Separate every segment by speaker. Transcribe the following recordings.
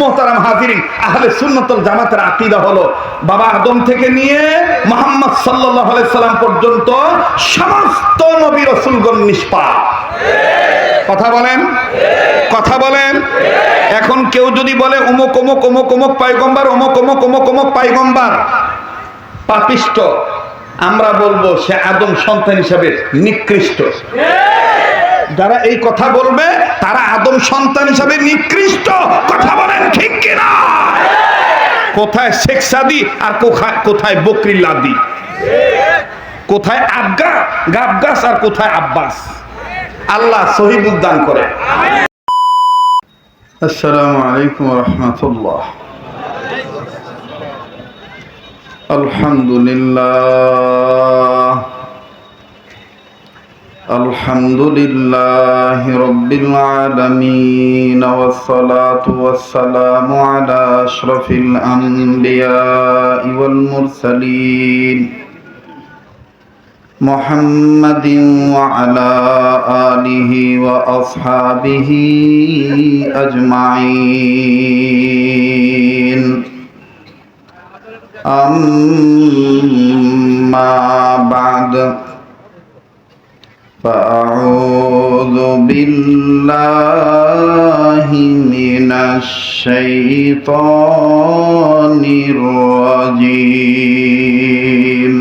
Speaker 1: মোহতারাম হাজিরিন, আহলে সুন্নাত ওয়াল জামাতের আকীদা হলো বাবা আদম থেকে নিয়ে মুহাম্মদ সাল্লাল্লাহু আলাইহি সাল্লাম পর্যন্ত সমস্ত নবী রাসূলগণ নিষ্পাপ। কথা বলেন, কথা বলেন। এখন কেউ যদি বলে অমুক অমুক অমুক অমুক পয়গম্বর, অমুক অমুক অমুক অমুক পয়গম্বর পাপিষ্ট, আমরা বলবো সে আদম সন্তান হিসাবে নিকৃষ্ট। যারা এই কথা বলবে তারা আদম সন্তান হিসাবে নিকৃষ্ট। কথা বলেন ঠিক কিনা? কোথায় শেখ সাদি আর কোথায় বকরি লাদি, কোথায় আবগা গাবগাস আর কোথায় আব্বাস। আল্লাহ সহিহ উদ্দান করে। আসসালামু আলাইকুম ওয়া রাহমাতুল্লাহ। আলহামদুলিল্লাহ আলহামদুলিল্লাহি রাব্বিল আলামিন ওয়াস সালাতু ওয়াস সালামু আলা আশরাফিল আমবিয়াই ওয়াল মুরসালিন মুহাম্মাদিন ওয়া আলা আলিহি ওয়া আসহাবিহি আজমাইন। আম্মা বা'দ, فأعوذ بالله من الشيطان الرجيم.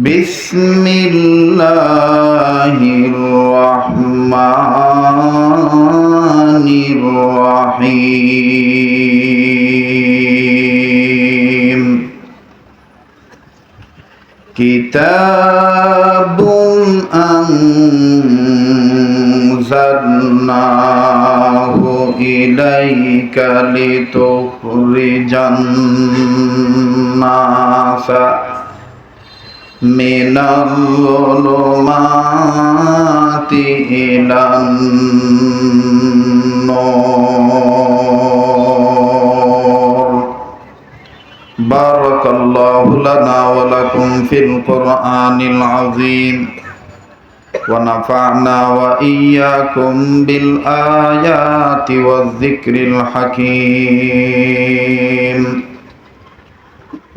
Speaker 1: بسم الله الرحمن الرحيم. كتاب أنزلناه إليك لتخرج الناس من الظلمات إلى النور. بارك الله لنا ولكم في القرآن العظيم ونفعنا وإياكم بالآيات والذكر الحكيم.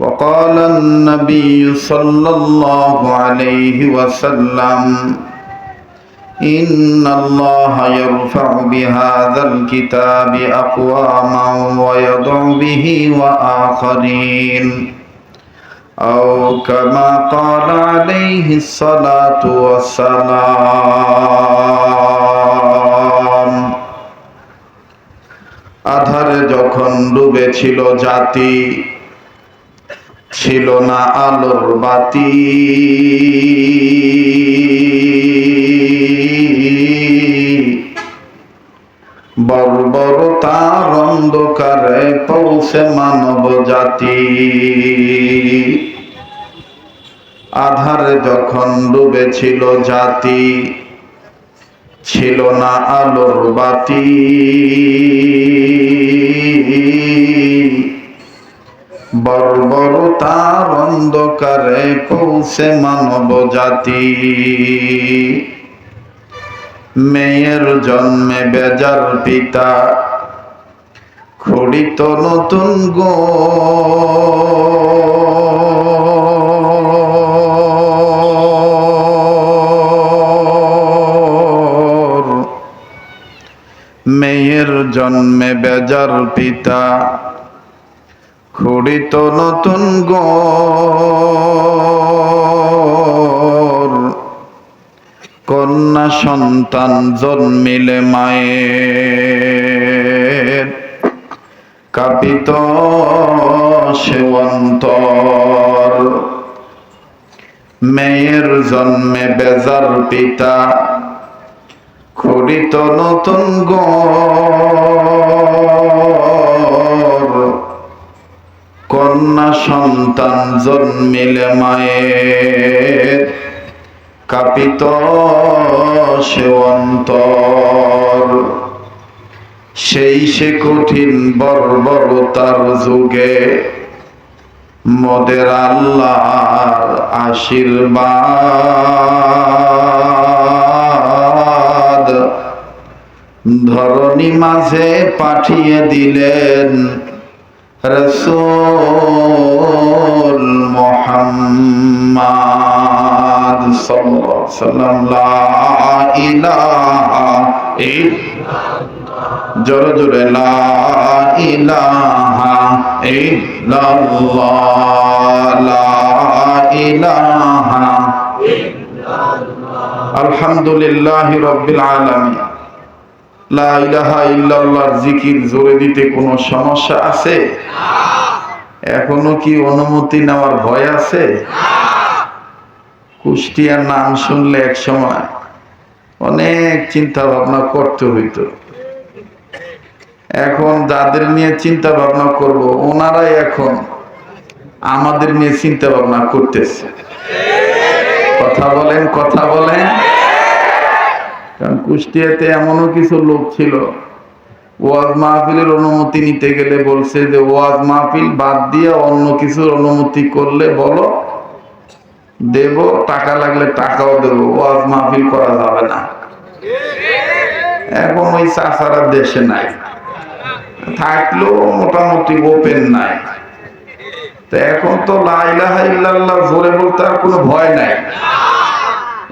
Speaker 1: وقال النبي صلى الله عليه وسلم: إن الله يرفع بهذا الكتاب أقواما ويضع به وآخرين، أو كما قال عليه الصلاة والسلام. আধারে যখন ডুবেছিল জাতি, ছিল না আলোর বাতি, বর্বরতার অন্ধকারে পৌঁছে মানব জাতি। আধারে যখন ডুবেছিল জাতি, ছিল না আলোর বাতি, বর্বরতার অন্ধকারে পৌঁছে মানব জাতি। মেয়ের জন্মে বেজার পিতা, খড়িত নতুন গো। মেয়ের জন্মে বেজার পিতা, খড়িত নতুন গোর। কন্যা সন্তান জন্মিলে মায়ের, কাঁপিত সে অন্তর। মেয়ের জন্মে বেজার পিতা, খড়িত নতুন গোর। কন্যা সন্তান জন্মিলে মায়ের, কাঁপিত সে অন্তর। সেই সে কঠিন বর্বরতার যুগে মোদের আল্লাহর আশীর্বাদ ধরণী মাঝে পাঠিয়ে দিলেন রাসূল মুহাম্মদ সাল্লাল্লাহু আলাইহি ওয়াসাল্লাম। লা ইলাহা ইল্লাল্লাহ, জোরে জোরে লা ইলাহা ইল্লাল্লাহ, লা ইলাহা ইল্লাল্লাহ। আলহামদুলিল্লাহি রাব্বিল আলামিন। লা ইলাহা ইল্লাল্লাহর জিকির জোরে দিতে কোনো সমস্যা আছে? এখনো কি অনুমতি নেওয়ার ভয় আছে? কুষ্টিয়ার নাম শুনলে এক সময় অনেক চিন্তা ভাবনা করতে হইতো। এখন যাদের নিয়ে চিন্তা ভাবনা করব, ওনারাই এখন আমাদের নিয়ে চিন্তা ভাবনা করতেছে। কথা বলেন, কথা বলেন। কারণ কুষ্টিয়াতে এমনও কিছু লোক ছিল, ওয়াজ মাহফিলের অনুমতি নিতে গেলে বলছে যে ওয়াজ মাহফিল বাদ দিয়ে অন্য কিছুর অনুমতি করলে বলো, দেব, টাকা লাগলে টাকাও দেব, ওয়াজ মাহফিল করা যাবে না। এখন ওই চাচারা দেশে নাই, থাকলেও মোটামুটি ওপেন নাই। তো এখন তো লা ইলাহা ইল্লাল্লাহ জোরে বলতে আর কোনো ভয় নাই।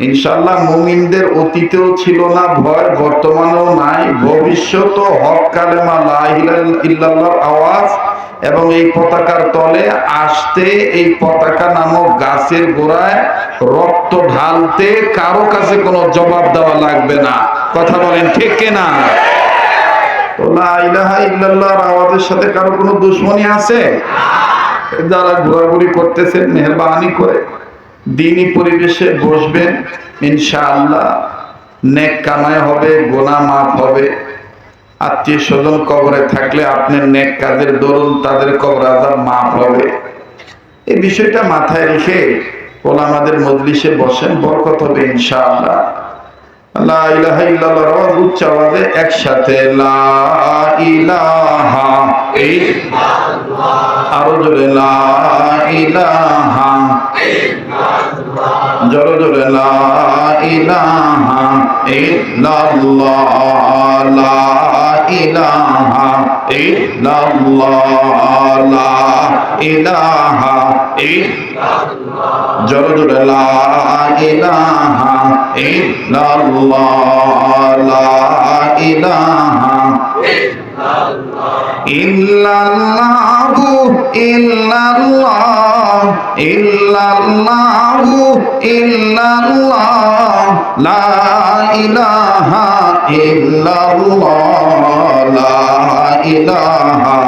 Speaker 1: ইনশাআল্লাহ মুমিনদের অতীতেও ছিল না ভয়, বর্তমানেও নাই, ভবিষ্যতেও হক কালেমা লা ইলাহা ইল্লাল্লাহর আওয়াজ এবং এই পতাকার তলে আসতে, এই পতাকা নামক গাছের গোড়ায় রক্ত ঢালতে কারো কাছে কোনো জবাব দেওয়া লাগবে না। কথা বলেন ঠিক কিনা? তো লা ইলাহা ইল্লাল্লাহর আওয়াজের সাথে কারো কোনো দুশমনী আছে? যারা ঘোরাঘুরি করতেছেন মেহেরবানি করে দ্বীনি পরিবেশে বসবেন, ইনশাআল্লাহ নেক কামাই হবে, গুনাহ মাফ হবে। আত্মীয় স্বজন কবরে থাকলে আপনার নেক কাজের দরুন তাদের কবর আযাব মাফ হবে। এই বিষয়টা মাথায় রেখে ওলামাদের মজলিসে বসেন, বরকত হবে ইনশাআল্লাহ। লা ইলাহা ইল্লাল্লাহ উচ্চ আওয়াজে একসাথে লা ইলাহা ইল্লাল্লাহ, আরো জোরে লা ইলাহা ইল্লাল্লাহ, জোরে জোরে লা ইলাহা ইল্লাল্লাহ, লা ইলাহা ইল্লাল্লাহ, লা ইলাহা ইল্লাল্লাহ, জোরে জোরে লা ইলাহা ইল্লাল্লাহ, লা ইলাহা ইল্লাল্লাহু ইল্লাল্লাহ, ইল্লাল্লাহু ইল্লাল্লাহ, লা ইলাহা ইল্লাল্লাহ, লা ইলাহা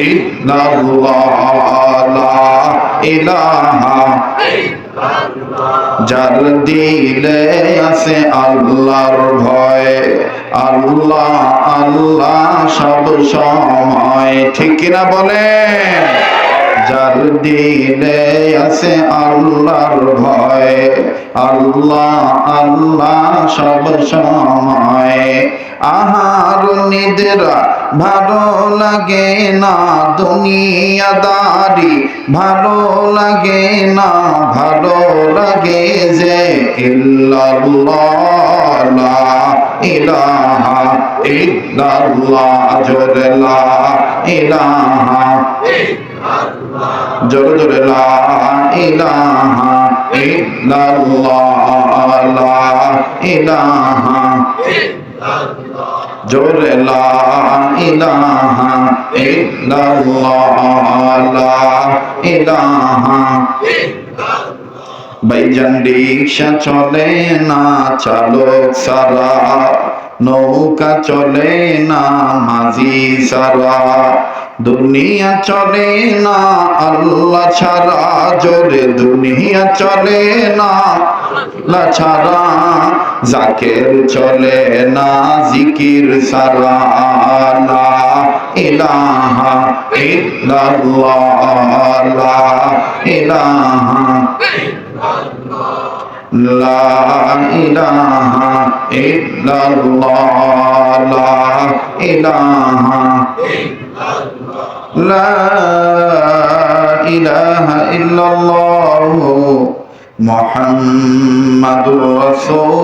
Speaker 1: ইল্লাল্লাহ, লা ইলাহা ইল্লাল্লাহ। যার দিলে আছে আল্লাহর ভয়, আল্লাহ আল্লাহ সব সময়, ঠিক কিনা বলেন? যার দিলে আছে আল্লাহর ভয়, আল্লাহ আল্লাহ সব সময়। আহার নিদ্রা ভালো লাগে না, দুনিয়াদারি ভালো লাগে না, ভালো লাগে যে ইল্লাল্লাহ, লা ইলাহা ইল্লাল্লাহ, জোরে লা ইলাহা ইল্লাল্লাহ, জোরে জোরে লা ইলাহা ইল্লাল্লাহ, লা ইলাহা ইল্লাল্লাহ, জোরে লা ইলাহা ইল্লাল্লাহ, লা ইলাহা ইল্লাল্লাহ। ভাইজান রিকশা চলে না চালক সারা, নৌকা চলে না মাঝি সারা, দুনিয়া চলে না আল্লাহ ছাড়া, জোরে দুনিয়া চলে না আল্লাহ ছাড়া, জাকের চলে না জিকির সারা, লা ইলাহা ইল্লাল্লাহ, লা ইলাহা ইল্লাল্লাহ, লা ইলাহা ইল্লাল্লাহ, লা ইলাহা ইল্লাল্লাহ, লা ইলাহা ইল্লাল্লাহ মুহাম্মাদুর রাসূলুল্লাহ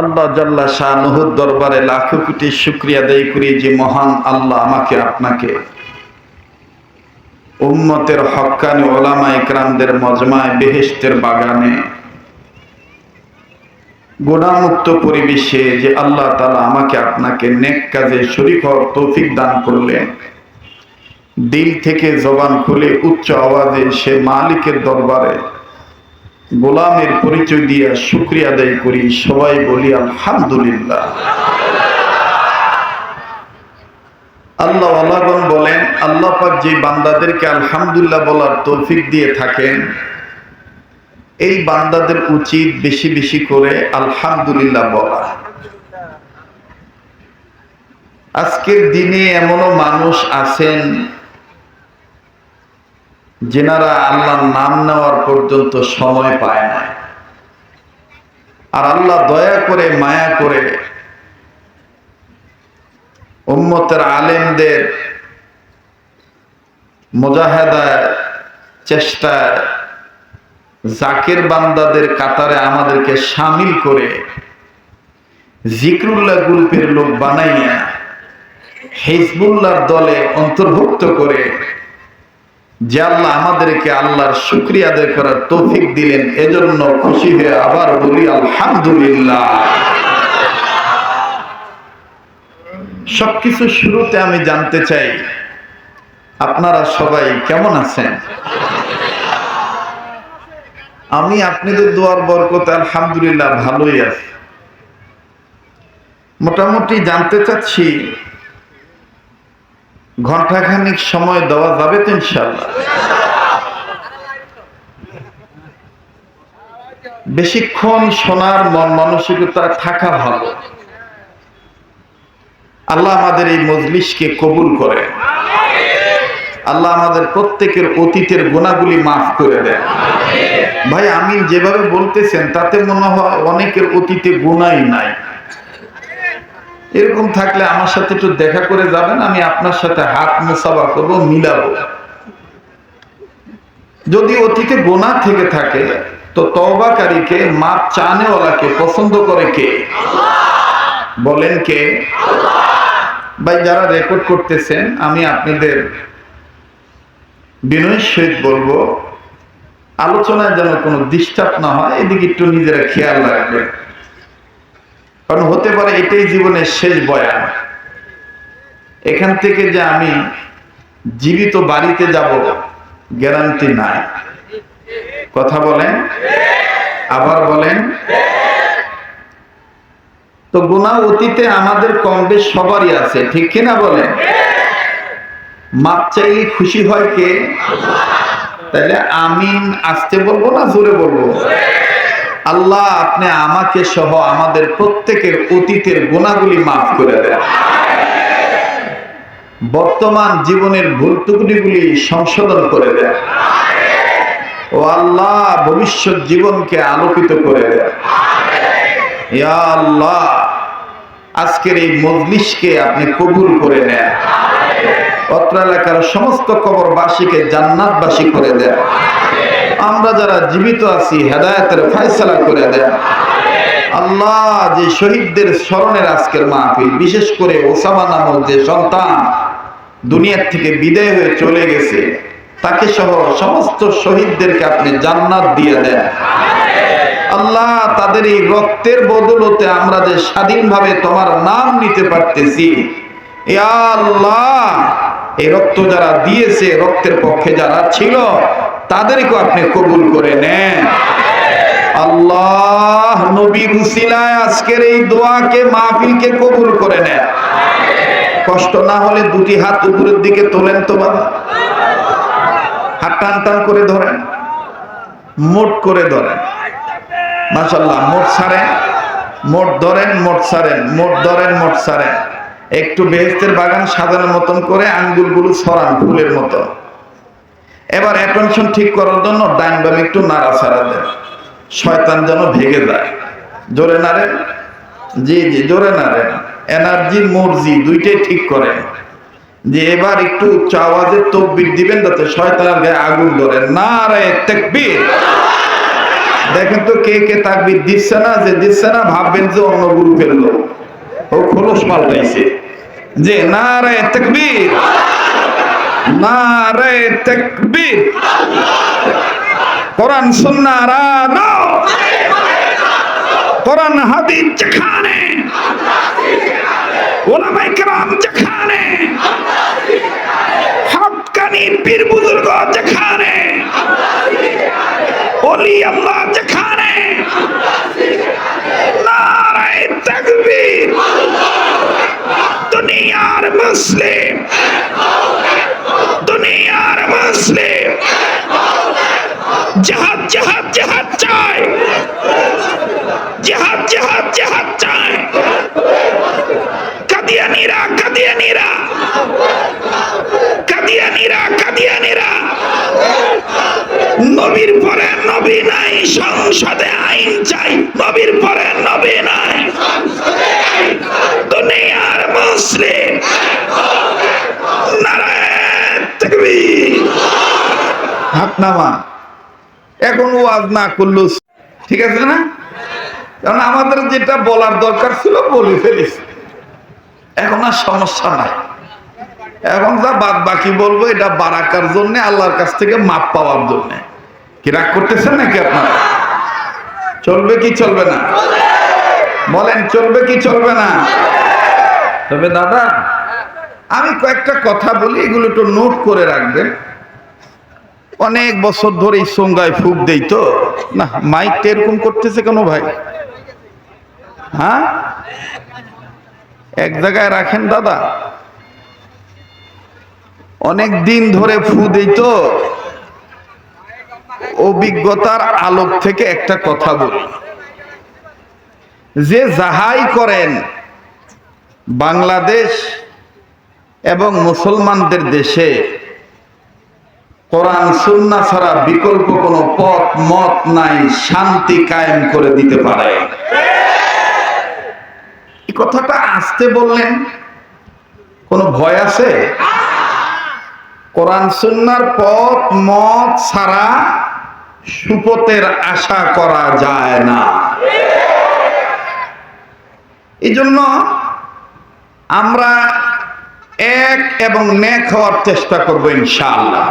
Speaker 1: আল্লাহ জাল্লা শানুহুর দরবারে লাখো কোটি শুকরিয়া আদায় করি যে মহান আল্লাহ আমাকে আপনাকে উম্মতের হক্কানি ওলামা ইকরামদের মজমায় বেহেশতের বাগানে গুনাহমুক্ত পরিবেশে যে আল্লাহ তাআলা আমাকে আপনাকে নেক কাজে শরীক হওয়ার তৌফিক দান করলেন, দিল থেকে জবান খুলে উচ্চ আওয়াজে সে মালিকের দরবারে গোলামের পরিচয় দিয়ে শুকরিয়া আদায় করি। সবাই বলি আলহামদুলিল্লাহ। আল্লাহ ওয়ালাগণ বলেন, আল্লাহ পাক যে বান্দাদেরকে আলহামদুলিল্লাহ বলার তৌফিক দিয়ে থাকেন, এই বান্দাদের উচিত বেশি বেশি করে আলহামদুলিল্লাহ বলা। আজকের দিনে এমনও মানুষ আছেন যেনারা আল্লাহর নাম নেওয়ার পর্যন্ত সময় পায় না, আর আল্লাহ দয়া করে মায়া করে উম্মতের আলেমদের মুজাহাদায় চেষ্টায় জাকির বান্দাদের কাতারে আমাদেরকে শামিল করে জিকরুল্লাহ গ্রুপের লোক বানাইয়া হিজবুল্লাহর দলে অন্তর্ভুক্ত করে যে আল্লাহ আমাদেরকে আল্লাহর শুকরিয়া আদায় করার তৌফিক দিলেন, এজন্য খুশি হয়ে আবার বলি আলহামদুলিল্লাহ। সবকিছু শুরুতে আমি জানতে চাই আপনারা সবাই কেমন আছেন? আমি আপনাদের দোয়ার বরকতে আলহামদুলিল্লাহ ভালোই আছি। মোটামুটি জানতে চাচ্ছি ঘন্টাখানিক সময় দেওয়া যাবে তো ইনশাআল্লাহ? বেশিক্ষণ শোনার মন মানসিকতা থাকা ভালো। আল্লাহ আমাদের এই মজলিসকে কবুল করে, আল্লাহ আমাদের প্রত্যেকের অতীতের গুনাহগুলি মাফ করে দেয়। ভাই আমিন যেভাবে বলতেছেন তাতে মনে হয় অনেকের অতীতে গুনাহই নাই। এরকম থাকলে আমার সাথে একটু দেখা করে যাবেন, আমি আপনার সাথে হাত মুসাফা করবো, মিলাবো। যদি অতীতে গুনাহ থেকে থাকে তো তওবাকারীকে, মাপ চানেওয়ালাকে পছন্দ করে কে? বলেন কে? ভাই যারা রেকর্ড করতেছেন, আমি আপনাদের বিনয়ের সহিত বলবো আলোচনায় যেন কোনো ডিস্টার্ব না হয়, এদিকে একটু নিজেরা খেয়াল রাখবেন। কারণ হতে পারে এটাই জীবনের শেষ বয়ান। এখান থেকে যে আমি জীবিত বাড়িতে যাব গ্যারান্টি নাই। কথা বলেন, আবার বলেন। তো গুনাহ অতীতে আমাদের কম বেশ সবারই আছে, ঠিক কিনা বলেন? মাপ চাইলে খুশি হয় কে? তাহলে আমিন আসতে বলবো না জোরে বলবো? আল্লাহ আপনি আমাকে সহ আমাদের প্রত্যেকের অতীতের গুনাহগুলি মাফ করে দেন, বর্তমান জীবনের ভুল ত্রুটিগুলি সংশোধন করে দেন। ও আল্লাহ ভবিষ্যৎ জীবনকে আলোকিত করে দেন। ইয়া আল্লাহ আজকের এই মজলিসকে আপনি কবুল করে নেন। অত্র এলাকার সমস্ত কবরবাসীকে জান্নাতবাসী করে দেন। আমরা যারা জীবিত আছি হেদায়েতের ফয়সালা করে দেন। আল্লাহ যে শহীদদের স্মরণের আজকের মাহফিল, বিশেষ করে ওসামা নামক যে সন্তান দুনিয়ার থেকে বিদায় হয়ে চলে গেছে, তাকে সহ সমস্ত শহীদদেরকে আপনি জান্নাত দিয়ে দেন। আল্লাহ তাদের এই রক্তের বদৌলতে আমরা যে স্বাধীনভাবে তোমার নাম নিতে পারতেছি, ইয়া আল্লাহ এই রক্ত যারা দিয়েছে, রক্তের পক্ষে যারা ছিল, তাদেরকে আপনি কবুল করে নেন। আল্লাহ নবীর উসিলায় আজকের এই দোয়াকে, মাহফিলকে কবুল করে নেন। কষ্ট না হলে দুটি হাত উপরের দিকে তোলেন তো বাবা, হাত টান টান করে ধরেন, মোট করে ধরেন। মাশাআল্লাহ, মোট ছাড়েন, মোট ধরেন, মোট ছাড়েন, মোট ধরেন, মোট ছাড়েন। একটু বেহেশতের বাগান সাজানোর মতন করে আঙ্গুলগুলো ছড়ান ফুলের মতো। এবার অ্যাটেনশন ঠিক করার জন্য ডান বাম একটু নাড়াচাড়া দেন, শয়তান যেন ভেগে যায়। জোরে নাড়েন, জি জি জোরে নাড়েন। এনার্জি মর্জি দুইটাই ঠিক করেন। যে এবার একটু উচ্চ আওয়াজে তাকবীর দিবেন যাতে শয়তানের গায়ে আগুন ধরে। নারে তাকবীর, দেখেন তো কে কে তাকবীর দিচ্ছে না, যে দিচ্ছে না ভাববেন যে অন্য গ্রুপের লোক, ও খোলস পাল্টাইছে। যে নারায়ে তাকবীর, নারায়ে তাকবীর, কোরআন সুন্নাহর আলো, কোরআন হাদিস যেখানে, ওলামায়ে কেরাম যেখানে, হক্কানি পীর বুজুর্গ যেখানে, ওলি আল্লাহ যেখানে, নারায়ে তাকবীর। দুনিয়ার মুসলিম, দুনিয়ার মুসলিম জিহাদ জিহাদ জিহাদ চায়, জিহাদ জিহাদ জিহাদ চায়। কাদিয়ানীরা কাদিয়ানীরা কাদিয়ানীরা কাদিয়ানীরা, নবীর পরে নবী নাই, সংসদে আইন চাই, নবীর পরে নবী নাই, দুনিয়ার মুসলিম নারায়ে তাকবীর। হাত নামা। এখন ওয়াজ না করলো ঠিক আছে না, কারণ আমাদের যেটা বলার দরকার ছিল বলে ফেলেছি, এখন আর সমস্যা নাই। এখন যা বাদ বাকি বলবো এটা বারাকার জন্য, আল্লাহর কাছ থেকে মাপ পাওয়ার জন্য। কি রাগ করতেছেন নাকি আপনারা? চলবে কি চলবে না বলেন, চলবে কি চলবে না? তবে দাদা আমি কয়েকটা কথা বলি, এগুলো একটু নোট করে রাখবেন। অনেক বছর ধরে এই সঙ্গায় ফুক দেই তো না, মাইকটা এরকম করতেছে কেন ভাই? হ্যাঁ, এক জায়গায় রাখেন দাদা। অনেক দিন ধরে ফু দেই তো, অভিজ্ঞতার আলোক থেকে একটা কথা বলি। যে যাহাই করেন, বাংলাদেশ এবং মুসলমানদের দেশে কোরআন সুন্নাহ ছাড়া বিকল্প কোনো পথ মত নাই, শান্তি কায়েম করে দিতে পারে। এই কথাটা আস্তে বললেন, কোনো ভয় আছে? কোরআন সুন্নাহর পথ মত ছাড়া সুপথের আশা করা যায় না। এই জন্য আমরা এক এবং নেক হওয়ার চেষ্টা করব ইনশাআল্লাহ।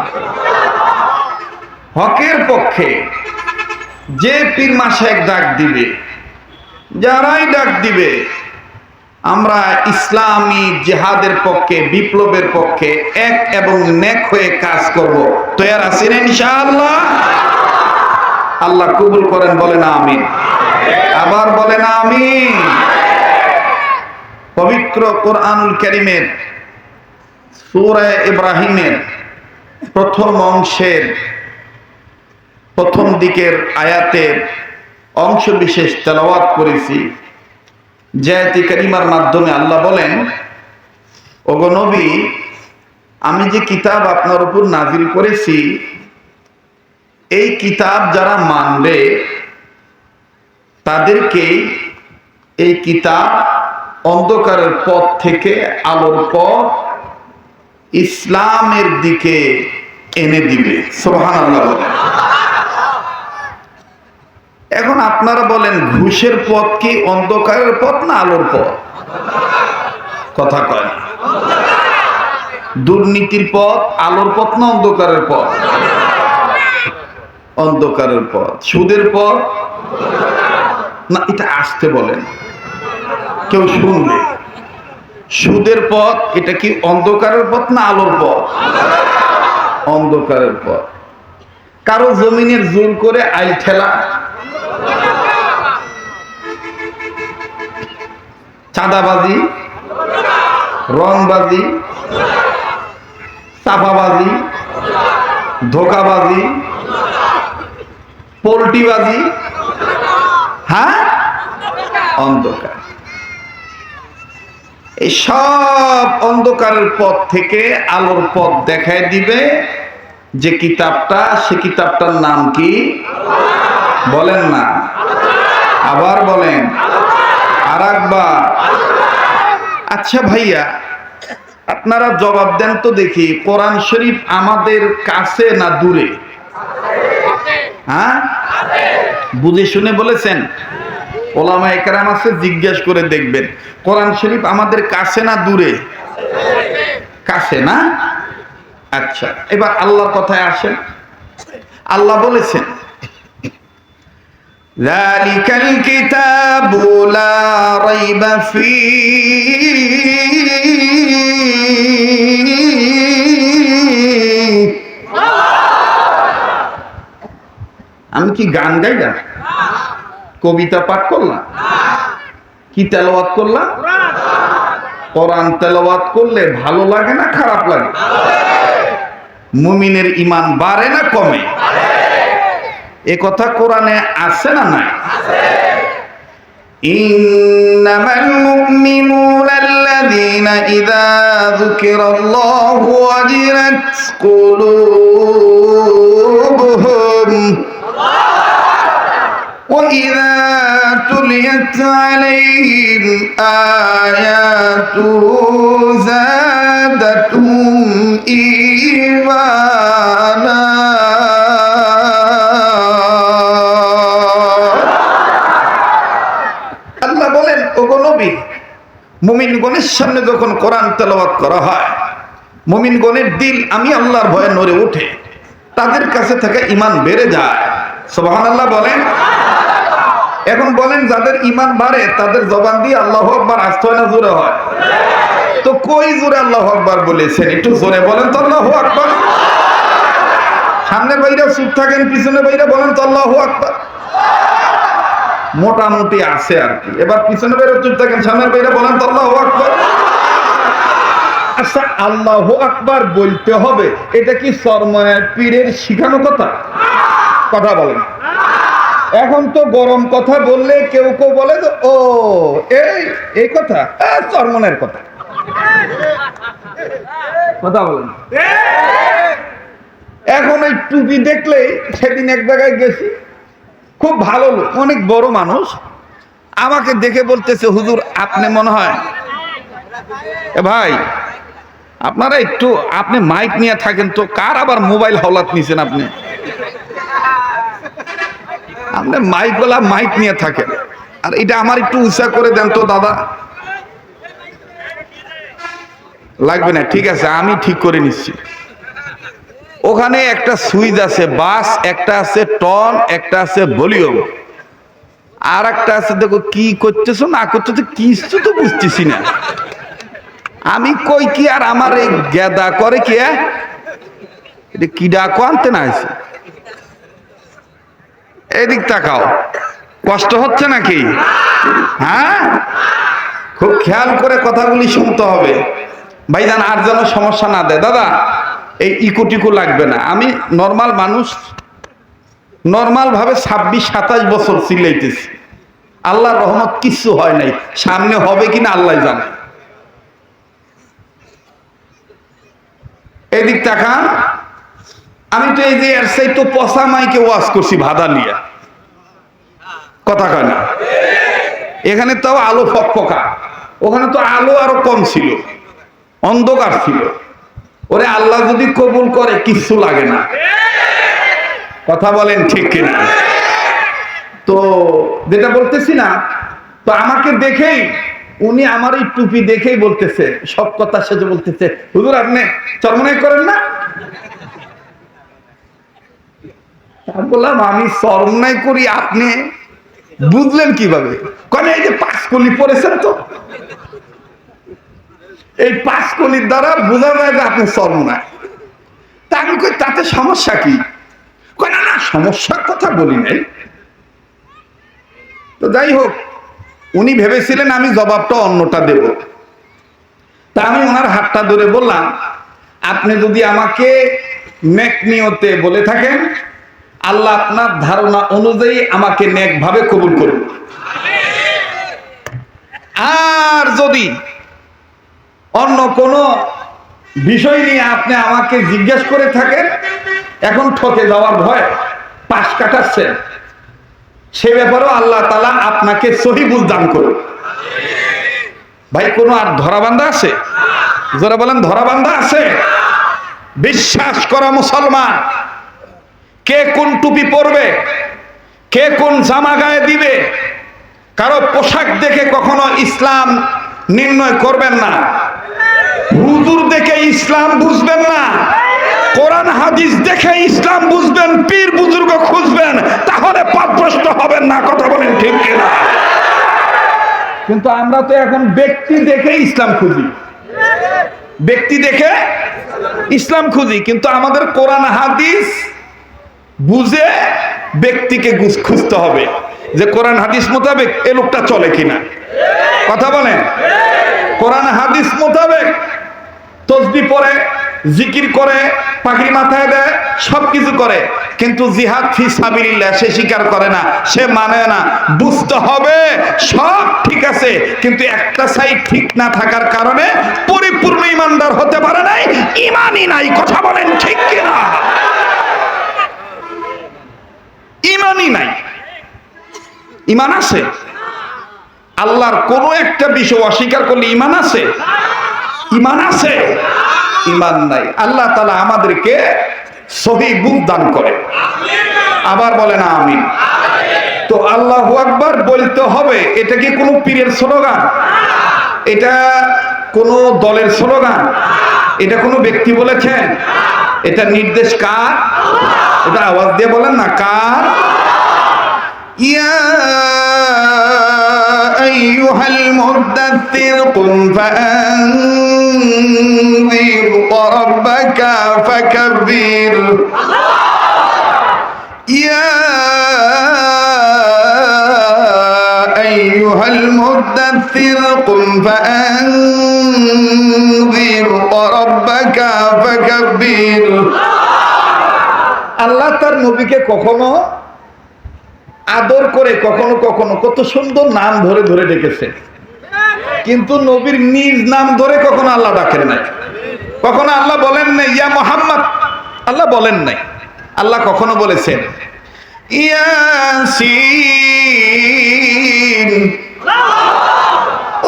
Speaker 1: হকের পক্ষে যে পীর মাশায়েখ ডাক দিবে, যারাই ডাক দিবে, আমরা ইসলামী জিহাদের পক্ষে, বিপ্লবের পক্ষে এক এবং নেক হয়ে কাজ করব। তৈরি আছেন ইনশাআল্লাহ? আল্লাহ কবুল করেন, বলেন আমিন। আবার বলেন আমিন। পবিত্র কোরআনুল কারীমের সূরা ইব্রাহিমের প্রথম অংশের প্রথম দিকের আয়াতের অংশ বিশেষ তেলাওয়াত করেছি। যে আয়াতে কারিমার মাধ্যমে আল্লাহ বলেন, ওগো নবী, আমি যে কিতাব আপনার উপর নাজিল করেছি, এই কিতাব যারা মানবে তাদেরকে এই কিতাব অন্ধকারের পথ থেকে আলোর পথ, ইসলামের দিকে এনে দিবে। সুবহানাল্লাহ বলেন। এখন আপনারা বলেন, ঘুষের পথ কি অন্ধকারের পথ না আলোর পথ? কথা কয়। দুর্নীতির পথ আলোর পথ না অন্ধকারের পথ? অন্ধকারের পথ। সুদের পথ না, এটা আসতে বলেন, কেউ শুনবে। সুদের পথ এটা কি অন্ধকারের পথ না আলোর পথ? অন্ধকারের পথ। কারো জমিনের জোর করে আইল ঠেলা, চাঁদাবাজি, রংবাজি, চাপাবাজি, ধোকাবাজি, পোল্ট্রিবাজি, হ্যাঁ, অন্ধকার। এই সব অন্ধকারের পথ থেকে আলোর পথ দেখায় দিবে যে কিতাবটা, সে কিতাবটার নাম কি? বলেন না, আবার বলেন, আর একবার। আচ্ছা ভাইয়া, আপনারা জবাব দেন তো দেখি, কোরআন শরীফ আমাদের কাছে না দূরে? হ্যাঁ, বুঝে শুনে বলেছেন? ওলামা একরাম আছে, জিজ্ঞেস করে দেখবেন। কোরআন শরীফ আমাদের কাছে না দূরে? কাছে না? আচ্ছা, এবার আল্লাহর কথায় আসেন। আল্লাহ বলেছেন, যালিকাল কিতাবু লা রাইবা ফীহি। আমি কি গান গাইলাম? কবিতা পাঠ করলাম? কি তেলাওয়াত করলাম? কোরআন তেলাওয়াত করলে ভালো লাগে না খারাপ লাগে? মুমিনের ঈমান বাড়ে না কমে? এ কথা কোরআনে আছে না নাই? ইন্নামাল মুমিনুনা আল্লাযীনা ইযা যুকিরাল্লাহু ওয়াজিলাত কুলুবুহুম وإذا تليت عليهم آياته زادتهم إيمانا আল্লাহ বলেন, ওগো নবী, মুমিনগণের সামনে যখন কোরআন তেলাওয়াত করা হয়, মুমিনগণের দিল আমি আল্লাহর ভয়ে নড়ে ওঠে, তাদের কাছে থেকে ঈমান বেড়ে যায়। সুবহানাল্লাহ বলেন। এখন বলেন, যাদের ঈমান বাড়ে তাদের জবান দিয়ে আল্লাহু আকবার আসতে হয় না জোরে হয়? তো কই জোরে আল্লাহু আকবার বলেছেন? একটু জোরে বলেন তো আল্লাহু আকবার। সামনের বাইরে চুপ থাকেন, পিছনের বাইরে বলেন তো আল্লাহু আকবার। মোটামুটি আছে আর কি। এবার পিছনের বাইরে চুপ থাকেন, সামনের বাইরে বলেন তো আল্লাহু আকবার। আচ্ছা, আল্লাহু আকবার বলতে হবে, এটা কি চরমনায় পীরের শিখানো কথা? কথা বলেন। এখন তো গরম কথা বললে কেউ কেউ বলে তো, ও এই কথা চরমনের কথা। কথা বলেন। এখন এই টুপি দেখলে, সেদিন এক জায়গায় গেছি, খুব ভালো লোক, অনেক বড় মানুষ, আমাকে দেখে বলতেছে, হুজুর আপনি মনে হয়, ভাই আপনারা একটু, আপনি মাইক নিয়ে থাকেন তো, কার আবার মোবাইল হাওলাত নিছেন আপনি? আপনি মাইক নিয়ে থাকেন, আর এটা আমার একটু উঁচা করে দেন তো দাদা। লাগবে না, ঠিক আছে, আমি ঠিক করে নিচ্ছি। ওখানে একটা সুইচ আছে বাস, একটা আছে টন, একটা আছে ভলিউম, আর একটা আছে, দেখো কি করতেছো না করতেছো কিছু তো বুঝতেছি না। আমি কই কি, আর আমার এই গেদা করে কি, এটা কি ডাকো আনতে না আছে? এদিক তাকাও, কষ্ট হচ্ছে নাকি? হ্যাঁ, খুব খেয়াল করে কথাগুলি শুনতে হবে ভাইজান, আর যেন সমস্যা না দেয়। দাদা এই ইকুটিকু লাগবে না, আমি নর্মাল মানুষ, নর্মাল ভাবে 26-27 বছর চিল্লাইতেছি, আল্লাহর রহমত কিছু হয় নাই, সামনে হবে কিনা আল্লাহ জানে। এদিক তাকান, আমি তো এই যে এর সেই তো পচা মাইকে ওয়াজ করছি ভাদালিয়া, কথা কয় না? এখানে তাও আলো ফকফকা, ওখানে তো আলো আরো কম ছিল, অন্ধকার ছিল। ওরে আল্লাহ যদি কবুল করে কিচ্ছু লাগে না, কথা বলেন ঠিক কিনা? তো যেটা বলতেছি না, তো আমাকে দেখেই উনি আমার এই টুপি দেখেই বলতেছে, সব কথা সেজে বলতেছে, হুজুর আপনি চরমনাই করেন না? বললাম আমি চরমনাই করি, আপনি বুঝলেন কিভাবে? কারণ এই যে 5 কলি পড়েছেন, তো এই 5 কলির দ্বারা বোঝা যায় যে আপনি চরমনাই। তা আমি কই তাতে সমস্যা কি? না না, সমস্যার কথা বলি নাই। তো যাই হোক, উনি ভেবেছিলেন আমি জবাবটা অন্যটা দেব। তা আমি ওনার হাতটা ধরে বললাম, আপনি যদি আমাকে নেক নিয়তে বলে থাকেন, আল্লাহ আপনার ধারণা অনুযায়ী আমাকে নেক ভাবে কবুল করুন। আর যদি অন্য কোনো বিষয় নিয়ে আপনি আমাকে জিজ্ঞেস করে থাকেন, এখন ঠকে যাওয়ার ভয় পাশ কাটাচ্ছেন, সে ব্যাপারেও আল্লাহ তাআলা আপনাকে সহিবুল দান করুন। ভাই কোনো আর ধরাবান্ধা আছে? যারা বলেন ধরাবান্ধা আছে? বিশ্বাস করা মুসলমান, কে কোন টুপি পরবে, কে কোন জামা গায়ে দিবে, কারো পোশাক দেখে কখনো ইসলাম নির্ণয় করবেন না। হুজুর দেখে ইসলাম বুঝবেন না, কোরআন হাদিস দেখে ইসলাম বুঝবেন, পীর বুজুর্গ খুঁজবেন, তাহলে পথভ্রষ্ট হবেন না। কথা বলেন ঠিক কিনা? কিন্তু আমরা তো এখন ব্যক্তি দেখে ইসলাম খুঁজি, ব্যক্তি দেখে ইসলাম খুঁজি, কিন্তু আমাদের কোরআন হাদিস বুঝে ব্যক্তিকে খুঁজতে হবে যে কোরআন হাদিস মোতাবেক এ লোকটা চলে কিনা। কথা বলেন, কোরআন হাদিস মোতাবেক তসবিহ পড়ে, জিকির করে, পাগড়ি মাথায় দেয়, সবকিছু করে, কিন্তু জিহাদ ফি সাবিলিল্লাহ সে স্বীকার করে না, সে মানে না। বুঝতে হবে সব ঠিক আছে, কিন্তু একটা সাইড ঠিক না থাকার কারণে পরিপূর্ণ ইমানদার হতে পারে নাই, ইমানই নাই। কথা বলেন ঠিক কিনা? ইমানই নাই। ইমান আছে? আল্লাহর কোন একটা বিষয় অস্বীকার করলে ইমান আছে? ইমান আছে? ইমান নাই। আল্লাহ তাআলা আমাদেরকে সহিহ বুঝ দান করে। আবার বলেন আমিন। তো আল্লাহু আকবার বলতে হবে, এটা কি কোনো পীরের স্লোগান? এটা কোনো দলের স্লোগান? এটা কোনো ব্যক্তি বলেছেন? এটা নির্দেশ কার? এটা আওয়াজ দিয়ে বলেন না, কার? ইয়া আইয়ুহাল মুদাথথির কুম ফাআনযির রাব্বাকা ফাকাব্বির। ইয়া আইয়ুহাল মুদাথথির কুম ফাআনযির রাব্বাকা ফাকাব্বির। আল্লাহ তার নবীকে কখনো আদর করে, কখনো কখনো কত সুন্দর নাম ধরে ধরে ডেকেছে, কিন্তু নবীর নিজ নাম ধরে কখনো আল্লাহ ডাকেন নাই। কখনো আল্লাহ বলেন নাই ইয়া মুহাম্মদ, আল্লাহ বলেন নাই। আল্লাহ কখনো বলেছেন ইয়াসিন,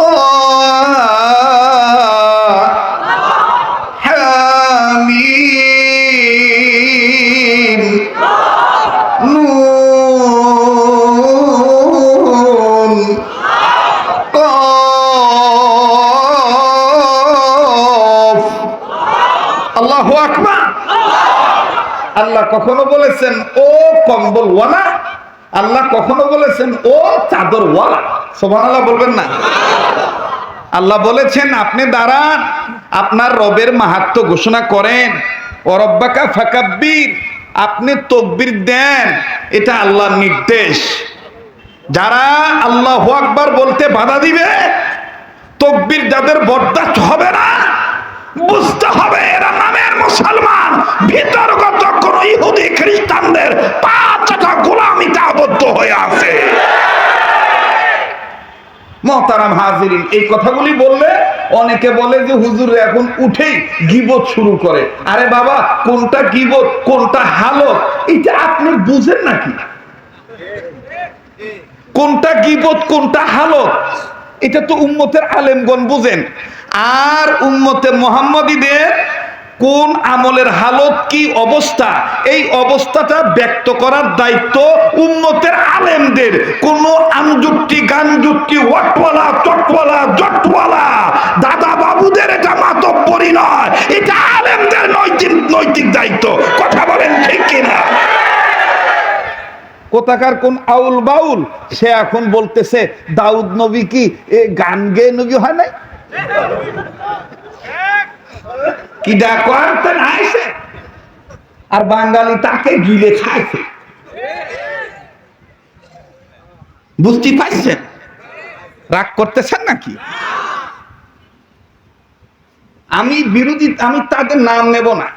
Speaker 1: ও হামিম, নুন, কফ। আল্লাহু আকবার। আল্লাহ কখনো বলেছেন ও কম্বলওয়ালা, আল্লাহ কখনো বলেছেন ও চাদরওয়ালা। সুবহানাল্লাহ বলবেন না? আল্লাহ বলেছেন আপনি দাঁড়ান, আপনার রবের মাহাত্ম্য ঘোষণা করেন, ও রব্বাকা ফাকাব্বির, আপনি তাকবীর দেন, এটা আল্লাহর নির্দেশ। যারা আল্লাহু আকবার বলতে বাধা দিবে, তাকবীর যাদের বরদাস্ত হবে না, বুঝতে হবে এরা নামের মুসলমান, ভিতরগত কোন ইহুদি খ্রিস্টানদের পাঁচটা গোলামিতে আবদ্ধ হয়ে আছে। মুহতারাম হাজিরিন, এই কথাগুলি বললে অনেকে বলে যে হুজুর এখন উঠেই গীবত শুরু করে। আরে বাবা, কোনটা গীবত কোনটা হালত এটা আপনি বুঝেন নাকি? কোনটা গীবত কোনটা হালত এটা তো উম্মতের আলেমগণ বুঝেন। আর উম্মতে মুহাম্মাদীদের কোন আমলের হালত কি অবস্থা, এই অবস্থাটা ব্যক্ত করার দায়িত্ব উম্মতের আলেমদের। কোন আমযুক্তি গানযুক্তি ওয়াটওয়ালা চটওয়ালা জটওয়ালা দাদা বাবুদের এটা মাতব্বরি নয়, এটা আলেমদের নৈতিক দায়িত্ব। কথা বলেন ঠিক কিনা? কোথাকার কোন আউল বাউল সে এখন বলতেছে দাউদ নবী কি গান গেয়ে নবী হয় নাই? কি ডাকতে নাইছে, আর বাঙালি তাকে গিলে খাইছে। বুঝতে পারছেন? রাগ করতেছেন নাকি? আমি বিরোধী, আমি তাদের নাম নেব না,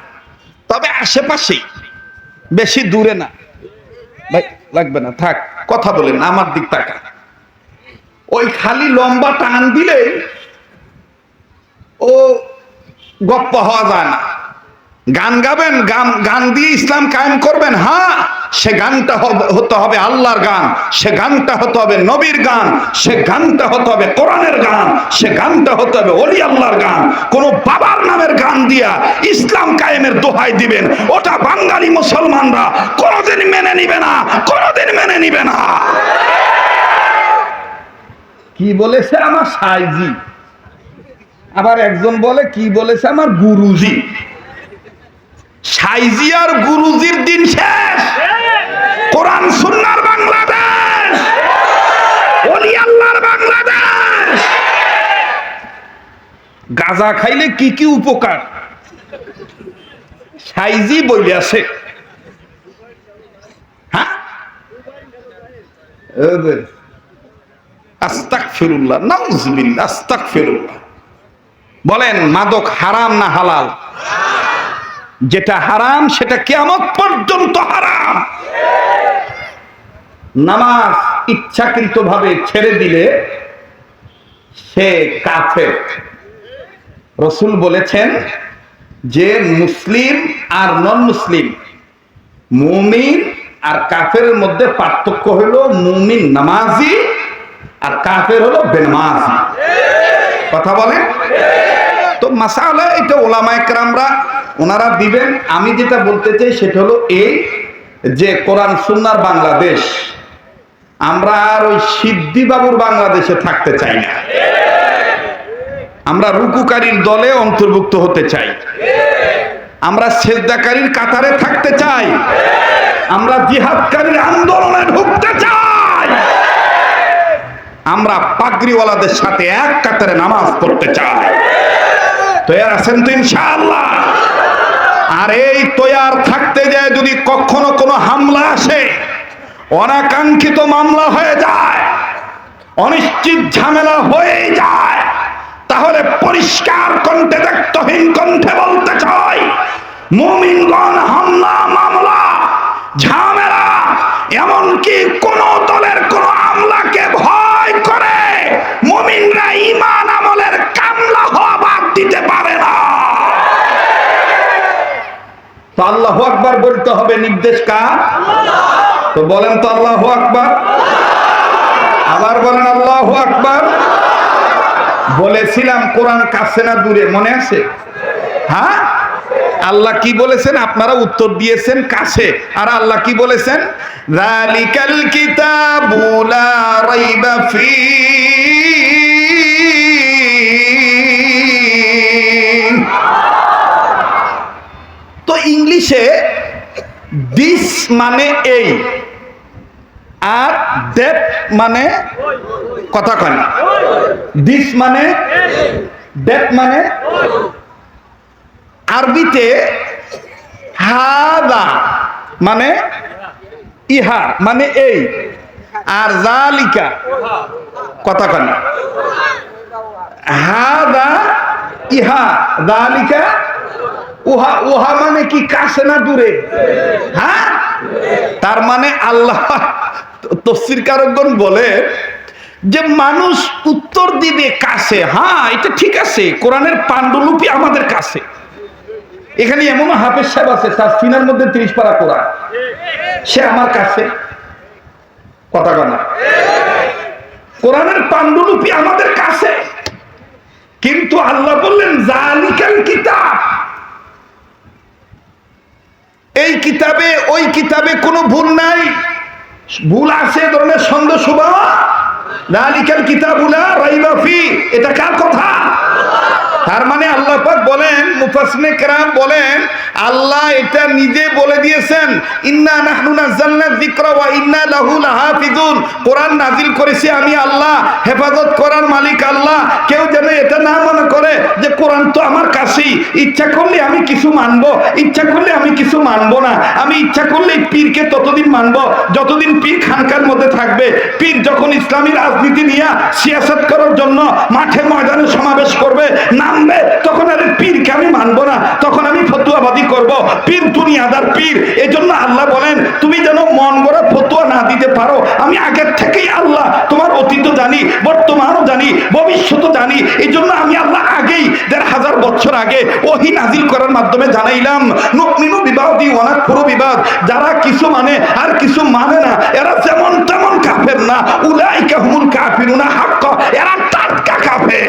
Speaker 1: তবে আশেপাশেই, বেশি দূরে না। ভাই লাগবে না, থাক, কথা বলেন না, আমার দিক তাকা। ওই খালি লম্বা টান দিলে ও গপ্প হওয়া যায় না। গান গাবেন, গান দিয়ে ইসলাম কায়েম করবেন, হ্যাঁ সে গানটা হতে হবে আল্লাহর গান, সে গানটা হতে হবে নবীর গান, সে গানটা হতে হবে কোরআনের গান, সে গানটা হতে হবে ওলি আল্লাহর গান। কোন বাবার নামের গান দিয়া ইসলাম কায়েমের দোহাই দিবেন, ওটা বাঙালি মুসলমানরা কোনোদিন মেনে নিবে না, কোনোদিন মেনে নিবে না। কি বলেছে আমার সাইজি, আবার একজন বলে কি বলেছে আমার গুরুজি। সাইজি আর গুরুজির দিন শেষ। কোরআন সুন্নাহর বাংলাদেশ, ওলি আল্লাহর বাংলাদেশ। গাঁজা খাইলে কি কি উপকার সাইজি বইলে আছে। হ্যাঁ, আস্তাগফিরুল্লাহ, নাউযুবিল্লাহ, আস্তাগফিরুল্লাহ। বলেন মাদক হারাম না হালাল? যেটা হারাম সেটা কিয়ামত পর্যন্ত হারাম। নামাজ ইচ্ছাকৃতভাবে ছেড়ে দিলে সে কাফের। রাসূল বলেছেন যে মুসলিম আর নন মুসলিম, মুমিন আর কাফেরের মধ্যে পার্থক্য হলো মুমিন নামাজি আর কাফের হলো বেনামাজি। কথা বলেন তো মাসালা এটা ওলামায়ে কেরামরা ওনারা দিবেন। আমি যেটা বলতে চাই সেটা হলো এই যে কোরআন সুন্নাহর বাংলাদেশ, আমরা আর ওই সিদ্ধি বাবুর বাংলাদেশে থাকতে চাই না। আমরা রুকুকারীর দলে অন্তর্ভুক্ত হতে চাই, আমরা সেজদাকারীর কাতারে থাকতে চাই, আমরা জিহাদকারীর আন্দোলনে ঢুকতে চাই, আমরা পাগড়িওয়ালাদের সাথে এক কাতারে নামাজ পড়তে চাই। তৈয়ার আছেন তো ইনশাআল্লাহ? আর এই তৈয়ার থাকতে যায় যদি কখনো কোনো হামলা আসে, অনাকাঙ্ক্ষিত মামলা হয়ে যায়, অনিশ্চিত ঝামেলা হয়ে যায়, তাহলে পরিষ্কার কণ্ঠে দায়িত্বহীন কণ্ঠে বলতে চাই, মুমিনগণ হামলা মামলা ঝামেলা এমনকি কোন দলের কোন আমলাকে ভয় করে মুমিনরা ঈমান আমলের কামলা হওয়া বাদ দিতে পারে না। তো আল্লাহু আকবার বলতে হবে, নির্দেশ কার? তো বলেন তো আল্লাহু আকবার, আবার বলেন আল্লাহু আকবার। বলেছিলাম কোরআন কাছে না দূরে, মনে আছে? হ্যাঁ, আল্লাহ কি বলেছেন? আপনারা উত্তর দিয়েছেন কাছে। আর আল্লাহ কি বলেছেন? যালিকাল কিতাবু লা রাইবা ফীহি। তো ইংলিশে দিস মানে এই, আর দ্যাট মানে কথা কয় না। দিস মানে দ্যাট মানে, আরবিতে হাদা মানে ইহা মানে এই, আর জালিকা কথা কয় না। হাদা ইহা, জালিকা উহা। উহা মানে কি কাছে না দূরে? হ্যাঁ, তার মানে আল্লাহ তাফসীরকারগণ বলে যে মানুষ উত্তর দিবে কাছে। হ্যাঁ, এটা ঠিক আছে, কোরআনের পাণ্ডুলিপি আমাদের কাছে। এখানে এমন হাফেজ সাহেব আছে তার সিনার মধ্যে 30 পারা কোরআন, সে আমার কাছে কথা বলা। কোরআনের পাণ্ডুলিপি আমাদের কাছে, কিন্তু আল্লাহ বললেন যালিকাল কিতাব, এই কিতাবে ওই কিতাবে কোনো ভুল নাই। ভুল আছে ধরনের সন্দেহ শুভা। যালিকাল কিতাবু লা রাইবা ফি, এটা কার কথা? তার মানে আল্লাহ পাক বলেন, মুফাসসিরিনে কেরাম বলেন, আল্লাহ এটা নিজে বলে দিয়েছেন, ইন্না নাহনু নাযালনা যিকরা ওয়া ইন্না লাহু লাহাফিজুন। কোরআন নাজিল করেছি আমি আল্লাহ, হেফাজত করার মালিক আল্লাহ। কেউ যেন এটা না মনে করে যে কোরআন তো আমার কাছেই, ইচ্ছা করলে আমি কিছু মানবো, ইচ্ছা করলে আমি কিছু মানবো না। আমি ইচ্ছা করলে পীরকে ততদিন মানবো যতদিন পীর খানকার মধ্যে থাকবে। পীর যখন ইসলামী রাজনীতি নিয়ে সিয়াসত করার জন্য মাঠে ময়দানে সমাবেশ করবে, নামবে, তখন আর পীরকে আমি মানবো না, তখন আমি ফতুয়াবাদী করব, পীর দুনিয়াদার পীর। এজন্য আল্লাহ বলেন তুমি যেন মন গড়া ফতোয়া না দিতে পারো, আমি আগের থেকেই আল্লাহ তোমার অতীত জানি, বর্তমানও জানি, ভবিষ্যৎও জানি। এই জন্য আমি আল্লাহ আগেই ১,৫০০ বছর আগে ওহী নাজিল করার মাধ্যমে জানাইলাম নুমিনু বিবাদি ওয়া নাকফুরু বিবাদ। যারা কিছু মানে আর কিছু মানে না, এরা যেমন তেমন কাফের না, উলাইকা হুমুল কাফিরুনা হাক্কা, এরা টাটকা কাফের।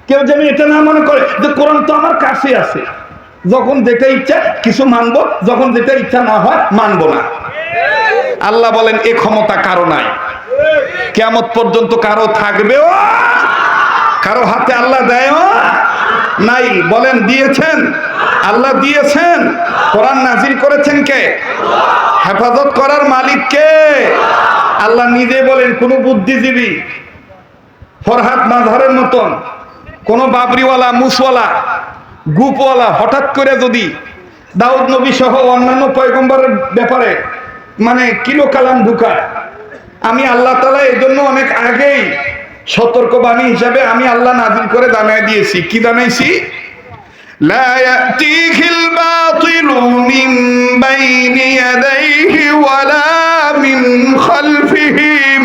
Speaker 1: কেউ যেন এটা না মনে করে যে কোরআন তো আমার কাছে আছে, যখন যেটা ইচ্ছা কিছু মানবো, যখন যেটা ইচ্ছা না হয় মানবো না। আল্লাহ বলেন এ ক্ষমতা কারো নাই, কিয়ামত পর্যন্ত কারো থাকবেও, কারো হাতে আল্লাহ দেয়ও নাই। বলেন দিয়েছেন? আল্লাহ দিয়েছেন। কোরআন নাজিল করেছেন কে? হেফাজত করার মালিক কে? আল্লাহ নিজে বলেন কোন বুদ্ধিজীবী ফরহাদ মাযহারের মতন কোন বাবরিওয়ালা, মুসওয়ালা, গুপওয়ালা হঠাৎ করে যদি দাউদ নবী সহ অন্যান্য পয়গম্বরের ব্যাপারে মানে কিলো কালাম ঢুকায়, আমি আল্লাহ তাআলা এই জন্য অনেক আগেই সতর্কবাণী হিসাবে আমি আল্লাহ নাজিল করে জানিয়ে দিয়েছি। কি জানাইছি? লা ইয়াতিহিল বাতিলু মিন বাইনি ইয়াদাইহি ওয়ালা মিন খালফিহিম।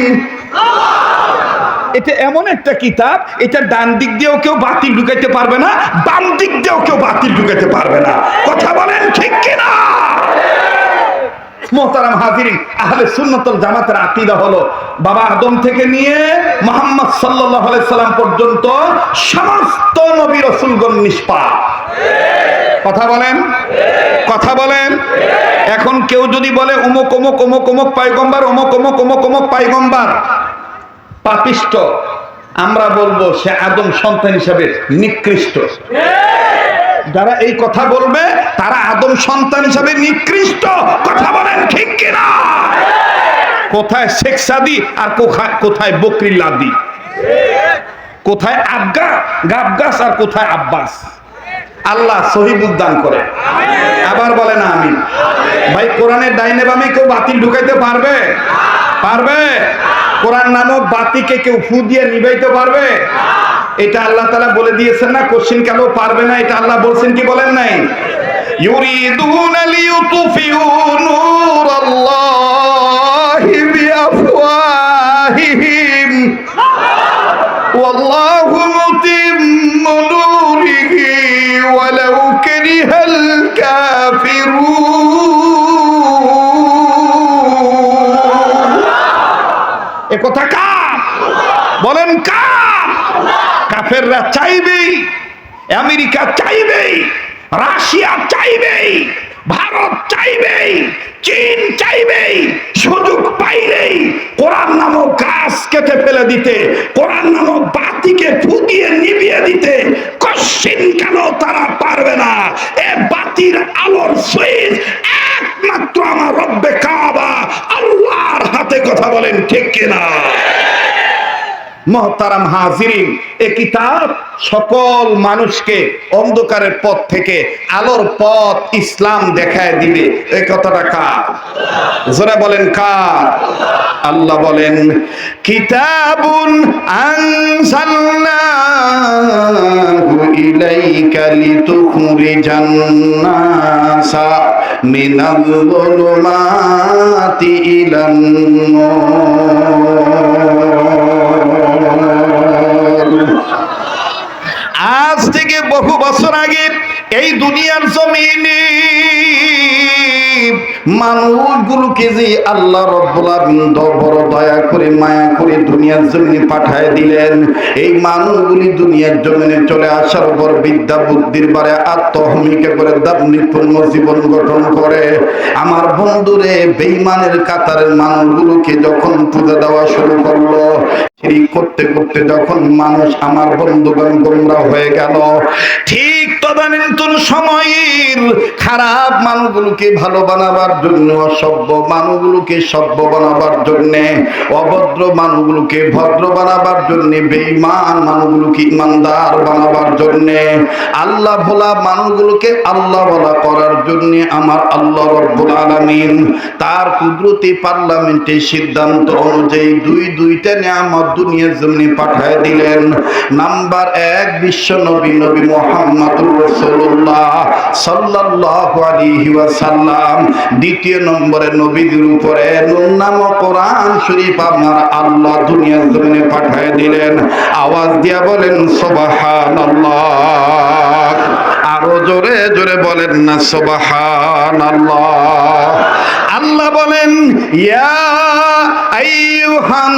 Speaker 1: এটা এমন একটা কিতাব, এটা ডান দিক দিয়েও কেউ বাতিল ঢুকাইতে পারবে না, বাম দিক দিয়েও কেউ বাতিল ঢুকাইতে পারবে না। কথা বলেন ঠিক কিনা? মোহতারাম হাজিরিন, আহলে সুন্নাত ওয়াল জামাতের আকীদা হলো বাবা আদম থেকে নিয়ে মুহাম্মদ সাল্লাল্লাহু আলাইহি সাল্লাম পর্যন্ত সমস্ত নবী রাসূলগণ নিষ্পাপ। কথা বলেন, কথা বলেন। এখন কেউ যদি বলে অমুক অমুক অমুক অমুক পয়গম্বর, অমুক অমুক অমুক অমুক পয়গম্বর পাপিষ্ট, আমরা বলবো সে আদম সন্তান হিসেবে নিকৃষ্ট। যারা এই কথা বলবে তারা আদম সন্তান হিসেবে নিকৃষ্ট। কথা বলেন ঠিক কিনা? কোথায় শেখ সাদি আর কোথায় বকরির লাদি, কোথায় আবগা গাবগাস আর কোথায় আব্বাস। আল্লাহ সহিহ উদ্দান করে। আবার বলেন আমিন। ভাই কোরআনের ডাইনে বামে কেউ বাতিল ঢুকাইতে পারবে? পারবে? কোরআন নামক বাতিকে কেউ ফু দিয়ে নিভাইতে পারবে? এটা আল্লাহ তাআলা বলে দিয়েছেন না, কোশ্চেন কেন পারবে না, এটা আল্লাহ বলছেন কি বলেন নাই? ইউরিদুনা লিইউতফিউ নূরাল্লাহি বিআফওয়াহিহিম ওয়াল্লাহু মুতিম্মু নূরিহি ওয়ালাউ কারিহাল কাফিরুন। এ কথা কার? বলেন কার? কাফেররা চাইবেই, আমেরিকা চাইবেই, রাশিয়া চাইবেই, ভারত চাইবেই, চীন চাইবেই, সুযোগ পাইলেই কোরআন নামক গাছ কেটে ফেলে দিতে, কোরআন নামক বাতিকে ফুটিয়ে নিভিয়ে দিতে কশ্চিন কেন তারা পারবে না। এ বাতির আলোর সুইচ একমাত্র আমার রব্বে কাবা আল্লাহর হাতে। কথা বলেন ঠিক কিনা? মোহতারাম হাজিরিন, এই কিতাব সকল মানুষকে অন্ধকারের পথ থেকে আলোর পথ ইসলাম দেখায় দিবে। এই কথাটা কার? জোরে বলেন কার? আল্লাহ বলেন কিতাবুন আনজালনাহু ইলাইকা লিতুখরিজান নাসা মিনাল যুলুমাতি ইলান নূর। আজ থেকে বহু বছর আগে এই দুনিয়ার জমিনে মানুষগুলোকে যে আল্লাহ রাব্বুল আলামিন বড় দয়া করে মায়া করে দুনিয়ার জমিনে পাঠায় দিলেন, এই মানুষগুলি দুনিয়ার জমিনে চলে আসার পর বিদ্যা বুদ্ধির বারে আত্মহমিকা করে দাম্ভিকপূর্ণ জীবন গঠন করে আমার বন্ধুরে বেঈমানের কাতারের মানুষগুলোকে যখন পূজা দেওয়া শুরু করলো, শিরক করতে করতে যখন মানুষ আমার বন্ধুগণ গোমরা হয়ে গেল, ঠিক তদানীন্তন সময়ের খারাপ মানুষগুলোকে ভালো বানাবার জন্য, অসভ্য মানুষগুলোকে সভ্য বানাবার জন্য, অভদ্র মানুষগুলোকে ভদ্র বানাবার জন্য, বেঈমান মানুষগুলোকে ইমানদার বানাবার জন্য, আল্লাহ ভোলা মানুষগুলোকে আল্লাহ ভোলা করার জন্য আমার আল্লাহ রাব্বুল আলামিন তার কুদরতি পার্লামেন্টে সিদ্ধান্ত অনুযায়ী দুইটা নিয়ামত দুনিয়ার জমিনে পাঠায় দিলেন। নাম্বার 1 বিশ্ব নবী নবী মুহাম্মদুর রাসূলুল্লাহ সাল্লাল্লাহু আলাইহি ওয়াসাল্লাম। দ্বিতীয় নম্বরে নবীদের উপরে নূর নামক কোরআন শরীফ আমার আল্লাহ দুনিয়ার জমিনে পাঠিয়ে দিলেন। আওয়াজ দিয়া বলেন সুবহানাল্লাহ। আরো জোরে জোরে বলেন না সুবহানাল্লাহ। আল্লাহ বলেন ইয়া আইয়ুহান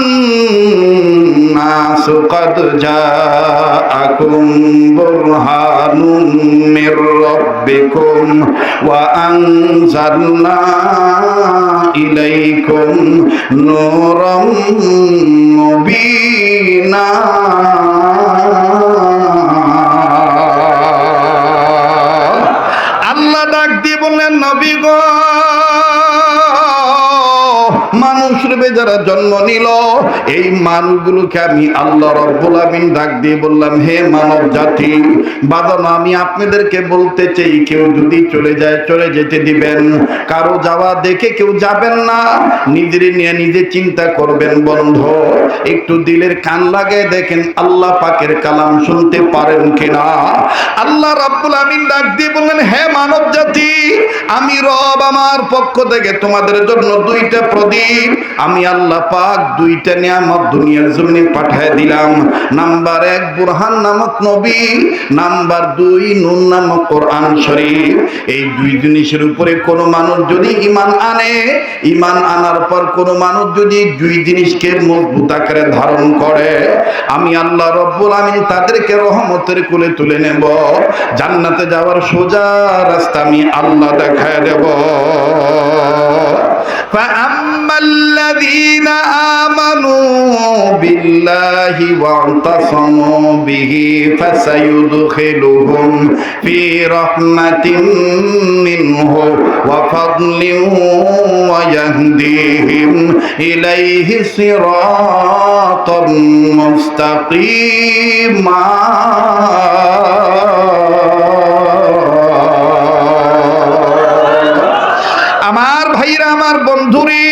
Speaker 1: নাসু ক্বাদ জাআকুম বুরহানুম মির রাব্বিকুম ওয়া আনজালনা ইলাইকুম নূরাম মুবিনা। আল্লাহ ডাক দিয়ে বললেন নবী গো, মানুষ রূপে যারা জন্ম নিল এই মানুষগুলোকে আমি আল্লাহ রাব্বুল আমিন ডাক দিয়ে বললাম, হে মানব জাতি বাঁধানো, আমি আপনাদেরকে বলতে চাই, কেউ যদি চলে যায় চলে যেতে দিবেন, কারো যাওয়া দেখে কেউ যাবেন না, নিজের নিয়ে নিজে চিন্তা করবেন। বন্ধ একটু দিলের কান লাগে দেখেন আল্লাহ পাকের কালাম শুনতে পারেন কিনা। আল্লাহ রাব্বুল আমিন ডাক দিয়ে বললেন, হে মানব জাতি, আমি রব আমার পক্ষ থেকে তোমাদের জন্য দুইটা প্রদীপ আমি আল্লাহ পাক দুইটা নিয়ামত দুনিয়ার জমিনে পাঠিয়ে দিলাম। নাম্বার 1 বুরহান নামক নবী, নাম্বার 2 নূর নামক কোরআন শরীফ। এই দুই জিনিসের উপরে কোন মানুষ যদি ঈমান আনে, ঈমান আনার পর কোন মানুষ যদি দুই জিনিসকে মজবুত আকারে ধারণ করে, আমি আল্লাহ রাব্বুল আমিন তাদেরকে রহমতের কোলে তুলে নেব, জান্নাতে যাওয়ার সোজা রাস্তা আমি আল্লাহ দেখায় দেব। فأما الذين آمنوا بالله واعتصموا به فسيدخلهم في رحمة منه وفضل ويهديهم إليه صراطا مستقيما। আমার ভাইরা, আমার বন্ধুরি,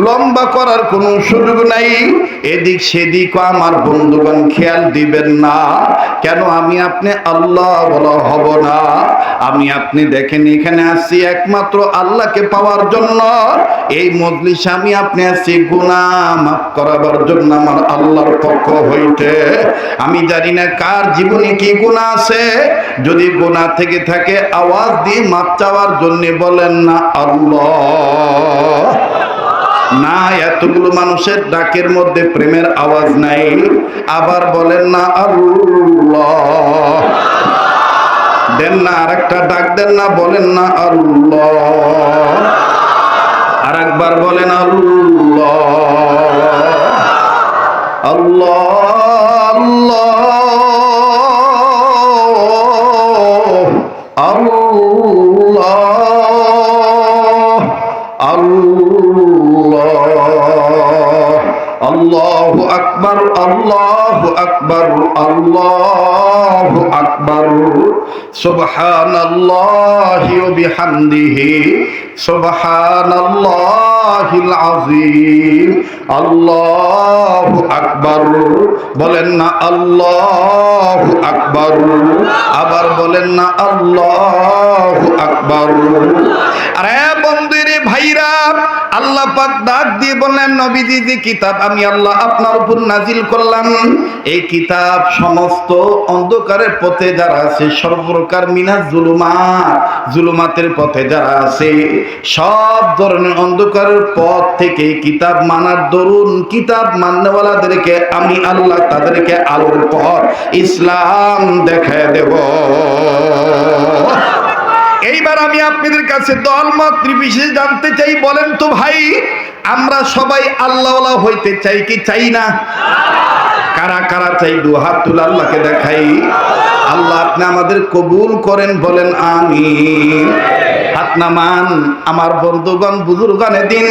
Speaker 1: লম্বা করার কোনো সুযোগ নাই, এদিক সেদিক আমার বন্ধুগণ খেয়াল দিবেন না। কেন আমি আপনি আল্লাহ বলা হব না? আমি আপনি দেখেন এখানে আসছি একমাত্র আল্লাহকে পাওয়ার জন্য। এই মজলিসে আমি আপনি আসছি গুনাহ মাফ করাবার জন্য আমার আল্লাহর পক্ষ হইতে। আমি জানি না কার জীবনে কি গুনাহ আছে, যদি গুনাহ থেকে থাকে আওয়াজ দিয়ে মাফ চাওয়ার জন্য বলেন না আল্লাহ। না, এতগুলো মানুষের ডাকের মধ্যে প্রেমের আওয়াজ নাই, আবার বলেন না আল্লাহ। দেন না আরেকটা ডাক, দেন না, বলেন না আল্লাহ। আর একবার বলেন আল্লাহ আল্লাহ আল্লাহ আল্লাহ আল্লাহু আকবার আল্লাহু আকবার আল্লাহু আকবার। সুবহানাল্লাহি ওয়া বিহামদিহি সুবহানাল্লাহিল আযীম। আল্লাহু আকবার। বলেন না আল্লাহু আকবার। আবার বলেন না আল্লাহু আকবার। আরে বন্ধুরে ভাইরা, আল্লাহ পাক ডাক দিয়ে বললেন, নবীজি যে কিতাব আমি আল্লাহ আপনার উপর নাজিল করলাম, এই কিতাব সমস্ত অন্ধকারের পথে যারা আছে, সর্বপ্রকার মিনাজ জুলুমাত, জুলুমাতের পথে যারা আছে, সব ধরনের অন্ধকারের পথ থেকে কিতাব মানার দরুন কিতাব মাননেওয়ালাদেরকে আমি আল্লাহ তাদেরকে আলোর পথ ইসলাম দেখায় দেব। এইবার আমি আপনাদের কাছে দলমত নির্বিশেষে জানতে চাই, বলেন তো ভাই, আমরা সবাই আল্লাহওয়ালা হইতে চাই কি চাই না? কারা কারা চাই? দু হাত তুলে আল্লাহকে দেখাই। আল্লাহ আপনি আমাদের কবুল করেন, বলেন আমিন। হাত নামান। আমার বন্ধুগণ, বুজুর্গানে দিন,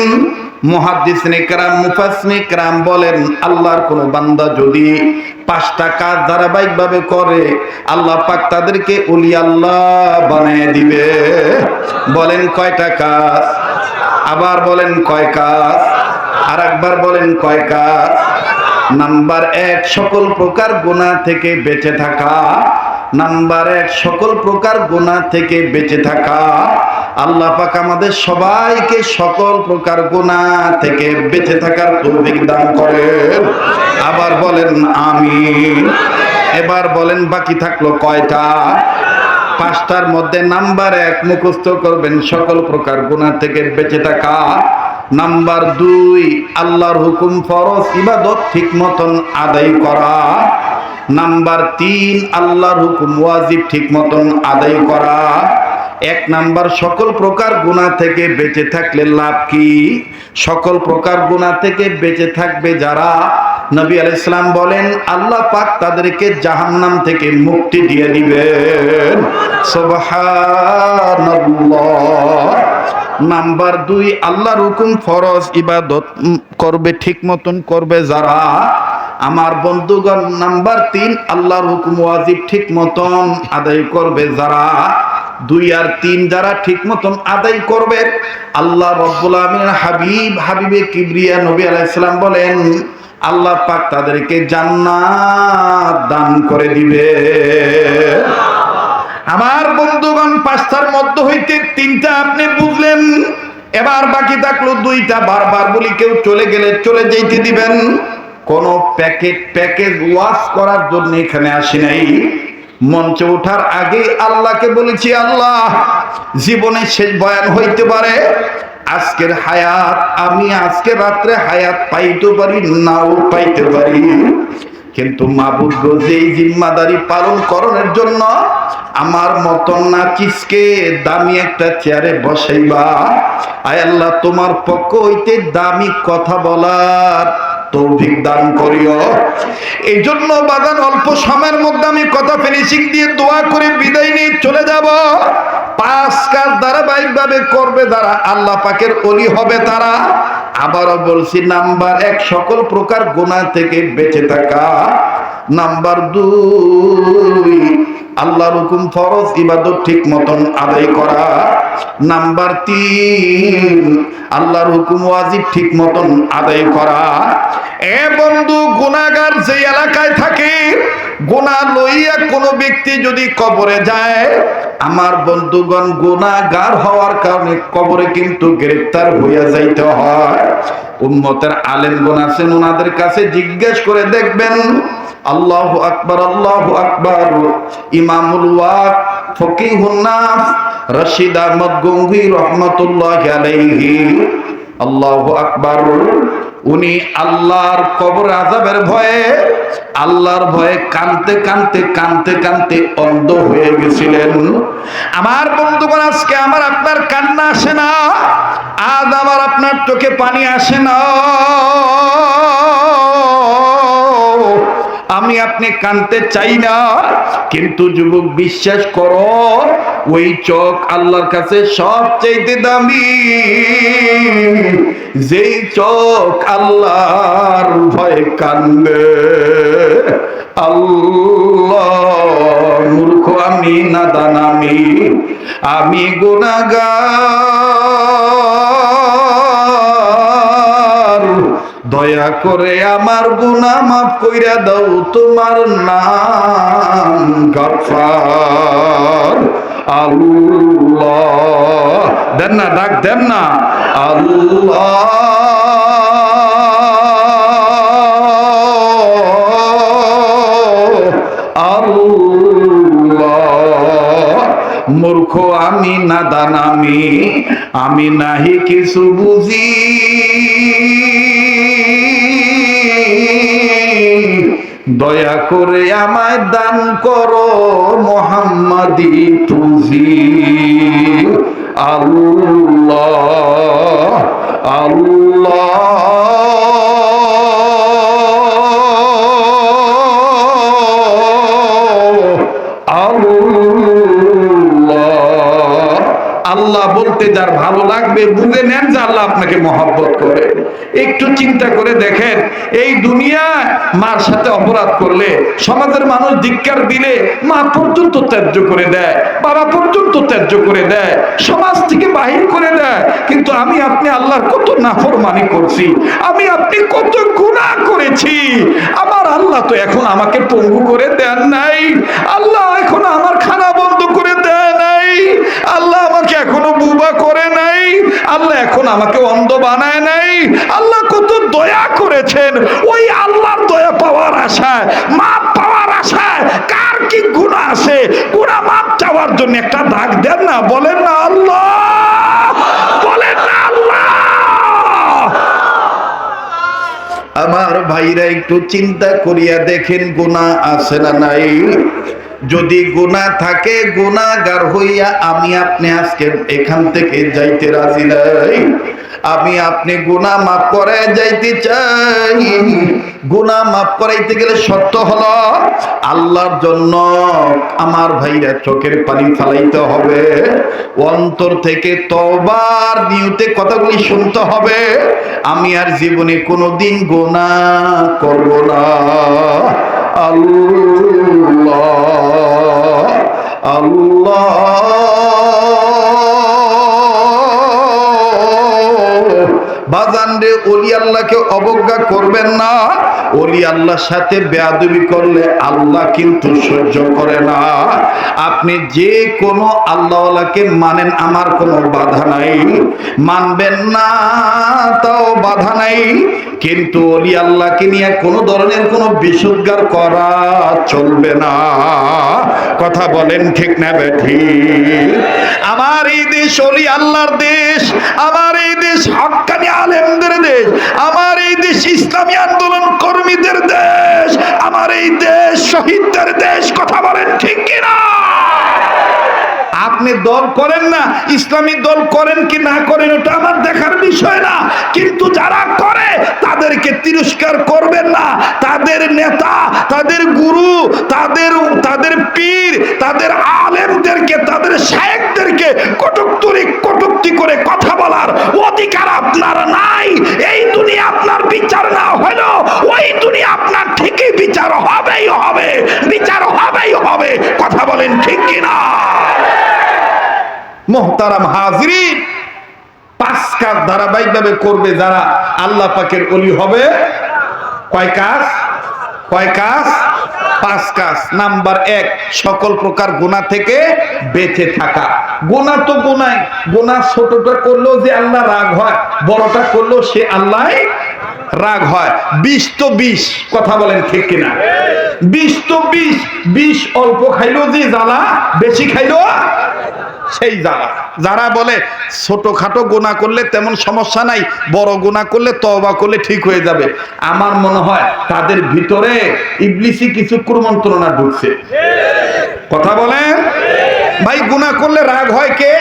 Speaker 1: মুহাদ্দিসিনে কেরাম, মুফাসসিরিনে কেরাম বলেন, আল্লাহর কোন বান্দা যদি 5টা কাজ ধারাবাহিকভাবে করে, আল্লাহ পাক তাদেরকে ওলি আল্লাহ বানিয়ে দিবে। বলেন কয়টা কাজ? আবার বলেন কয় কাজ? আর একবার বলেন কয় কাজ? নাম্বার 1, সকল প্রকার গুনাহ থেকে বেঁচে থাকা। নাম্বার 1 সকল প্রকার গুনাহ থেকে বেঁচে থাকা। আল্লাহ পাক আমাদের সবাইকে সকল প্রকার গুনাহ থেকে বেঁচে থাকার তৌফিক দান করেন। আবার বলেন আমিন। এবার বলেন বাকি থাকলো কয়টা? 5টার মধ্যে নাম্বার 1 মুখস্থ করবেন, সকল প্রকার গুনাহ থেকে বেঁচে থাকা। নাম্বার 2 আল্লাহর হুকুম ফরজ ইবাদত ঠিক মতন আদায় করা। নাম্বার 3 আল্লাহর হুকুম ওয়াজিব ঠিক মতন আদায় করা। 1 নাম্বার সকল প্রকার গুনাহ থেকে বেঁচে থাকলে লাভ কি? সকল প্রকার গুনাহ থেকে বেঁচে থাকবে যারা, নবী আলাইহিস সালাম বলেন আল্লাহ পাক তাদেরকে জাহান্নাম থেকে মুক্তি দিয়ে দিবেন। সুবহানাল্লাহ। নাম্বার 2 আল্লাহর হুকুম ফরজ ইবাদত করবে ঠিক মতন করবে যারা, আমার বন্ধুগণ। নাম্বার 3 আল্লাহর হুকুম ওয়াজিব ঠিক মতন আদায় করবে যারা। 2 আর 3 যারা ঠিক মতন আদায় করবে, আল্লাহ রাব্বুল আলামিন হাবিবে কিবরিয়া নবী আলাইহিস সালাম বলেন আল্লাহ পাক তাদেরকে জান্নাত দান করে দিবে। আমার বন্ধুগণ 5টার মধ্য হইতে 3টা আপনি বুঝলেন, এবার বাকি থাকলো 2টা। বারবার বলি, কেউ চলে গেলে চলে যেতে দিবেন। কোন প্যাকেজ ওয়াশ করার জন্য এখানে আসি নাই। মঞ্চে ওঠার আগে আল্লাহকে বলেছি, আল্লাহ জীবনে শেষ বয়ান হইতে পারে, আজকের হায়াত আমি আজকে রাত্রে হায়াত পাইতে পারি নাও পাইতে পারি, কিন্তু মাবুদ গো যেই জিম্মাদারি পালন করণের জন্য আমার মতন নাচিসকে দামি একটা চেয়ারে বসাইবা, আয় আল্লাহ তোমার পক্ষ হইতে দামি কথা বলার তৌফিক দান করিও। এই জন্য বাগান অল্প সময়ের মধ্যে আমি কথা ফিনিশিং দিয়ে দোয়া করে বিদায় নিয়ে চলে যাব। 5 কাজ ধারাবাহিক ভাবে করবে যারা, আল্লাহ পাকের ওলি হবে তারা। আবারও বলছি, নাম্বার 1 সকল প্রকার গুনাহ থেকে বেঁচে থাকা। নাম্বার 2 আল্লাহর হুকুম ফরজ ইবাদত ঠিক মতন আদায় করা। নাম্বার 3 আল্লাহর হুকুম ওয়াজিব ঠিক মতন আদায় করা। এ বন্ধু, গুনাহগার যে এলাকায় থাকে, গুনাহ লইয়া কোনো ব্যক্তি যদি কবরে যায়, আমার বন্ধুগণ গুনাহগার হওয়ার কারণে কবরে কিন্তু গ্রেফতার হইয়া যাইতে হয়। উম্মতের আলেমগণ আছেন, ওনাদের কাছে জিজ্ঞেস করে দেখবেন। আল্লাহু আকবার, আল্লাহু আকবার। ইমামুল ওয়াক ফকিহুন নাস রশিদ আহমদ গঙ্গুহি রাহমাতুল্লাহি আলাইহি, আল্লাহু আকবার। উনি আল্লাহর কবর আযাবের ভয়ে, আল্লাহর ভয়ে কাঁদতে কাঁদতে কাঁদতে কাঁদতে অন্ধ হয়ে গেছিলেন। আমার বন্ধুগণ, আজকে আমার আপনার কান্না আসে না, আজ আমার আপনার চোখে পানি আসে না। আমি আপনি কাঁদতে চাই না, কিন্তু যুবক বিশ্বাস করো, ওই চোখ আল্লাহর কাছে সবচেয়ে দামি, যেই চোখ আল্লাহর ভয়ে কান্দে। আল্লাহ, মূর্খ আমি, নাদান আমি গুনাহগার, দয়া করে আমার গুনাহ মাফ কইরা দাও, তোমার নাম গফফার। আল্লাহ, দেন না, ডাক দেন না, আল্লাহ। মূর্খ আমি, নাদান আমি নাহি কিছু বুঝি, দয়া করে আমায় দান করো মুহাম্মাদি পুঁজি। আল্লাহ, আল্লাহ, আল্লাহ বলতে যার ভালো লাগবে বুঝে নেন যে আল্লাহ আপনাকে মহব্বত করে। একটু চিন্তা করে দেখেন, এই দুনিয়ায় মার সাথে অপরাধ করলে, সমাজের মানুষ ধিক্কার দিলে মা পর্যন্ত ত্যায্য করে দেয়, বাবা পর্যন্ত ত্যায্য করে দেয়, সমাজ থেকে বাহির করে দেয়। কিন্তু আমি আপনি আল্লাহর কত নাফরমানি করছি, আমি আপনি কত গুনাহ করেছি, আমার আল্লাহ তো এখন আমাকে পঙ্গু করে দেন নাই। আল্লাহ এখন আল্লাহ এখন আমাকে অন্ধ বানায় নাই, আল্লাহ কত দয়া করেছেন। ওই আল্লাহর দয়া পাওয়ার আশায়, মাপ পাওয়ার আশায় কার কি গুনাহ আছে, গুনাহ মাপ চাওয়ার জন্য একটা ডাক দেন না, বলেন না আল্লাহ, বলেন না আল্লাহ। আমার ভাইরা একটু চিন্তা করিয়া দেখেন গুনাহ আছে না নাই। যদি গুনাহ থাকে, গুনাহগার হইয়া আমি আপনি আজকে এখান থেকে যাইতে রাজি নাই। আমি আপনি গুনাহ মাফ করে যাইতে চাই। গুনাহ মাফ করাইতে গেলে শর্ত হলো আল্লাহর জন্য আমার ভাইরা চোখের পানি ফেলাইতে হবে, অন্তর থেকে তওবার নিয়তে কথাগুলি শুনতে হবে। আমি আর জীবনে কোনোদিন গুনাহ করব না। আল্লাহ আল্লাহ বাজান রে, ওলি আল্লাহকে অবজ্ঞা করবেন না। ওলি আল্লাহর সাথে বেয়াদবি করলে আল্লাহ কিন্তু সহ্য করে না। আপনি যে কোনো আল্লাহওয়ালাকে মানেন, আমার কোনো বাধা নাই, মানবেন না তাও বাধা নাই, কিন্তু ওলি আল্লাহকে নিয়ে কোনো ধরনের কোনো বিশুদ্ধার করা চলবে না। কথা বলেন ঠিক না বেঠিক? আমার এই দেশ ওলি আল্লাহর দেশ, আমার এই দেশ হক্কানি আলেমদের দেশ, আমার এই দেশ ইসলামী আন্দোলন কর্মীদের দেশ, আমার এই দেশ শহীদদের দেশ। কথা বলেন ঠিক কিনা? আপনি দল করেন না, ইসলামী দল করেন কি না করেন ওটা আমার দেখার বিষয় না, কিন্তু যারা করে তাদেরকে তিরস্কার করবেন না। তাদের নেতা, তাদের গুরু, তাদের পীর, তাদের আলেমদেরকে, তাদের শায়েখদেরকে কটূক্তি করে কথা বলার অধিকার আপনার নাই। এই দুনিয়া আপনার বিচার না হলেও ওই দুনিয়া আপনার ঠিকই বিচার হবেই হবে, বিচার হবেই হবে। কথা বলেন ঠিক কিনা? মুহতারাম হাজিরিন, 5 কাজ ধারাবাহিকভাবে করবে যারা আল্লাহ পাকের ওলি হবে। কয় কাজ? কয় কাজ? 5 কাজ। নাম্বার 1, সকল প্রকার গুনাহ থেকে বেঁচে থাকা। গুনাহ তো গুনাহ, গুনাহ ছোটটা করলেও যে আল্লাহ রাগ হয়, বড়টা করলেও সে আল্লাহ রাগ হয়। 20 তো 20। কথা বলেন ঠিক কিনা? 20 তো 20। 20 অল্প খাইলো যে জ্বালা, বেশি খাইলো সেই জ্বালা। যারা বলে ছোটখাটো গুনাহ করলে তেমন সমস্যা নাই, বড় গুনাহ করলে তওবা করলে ঠিক হয়ে যাবে, আমার মনে হয় তাদের ভিতরে ইবলিসি কিছু কুমন্ত্রণা ঢুকছে। কথা বলেন ভাই, গুনাহ করলে রাগ হয় কে?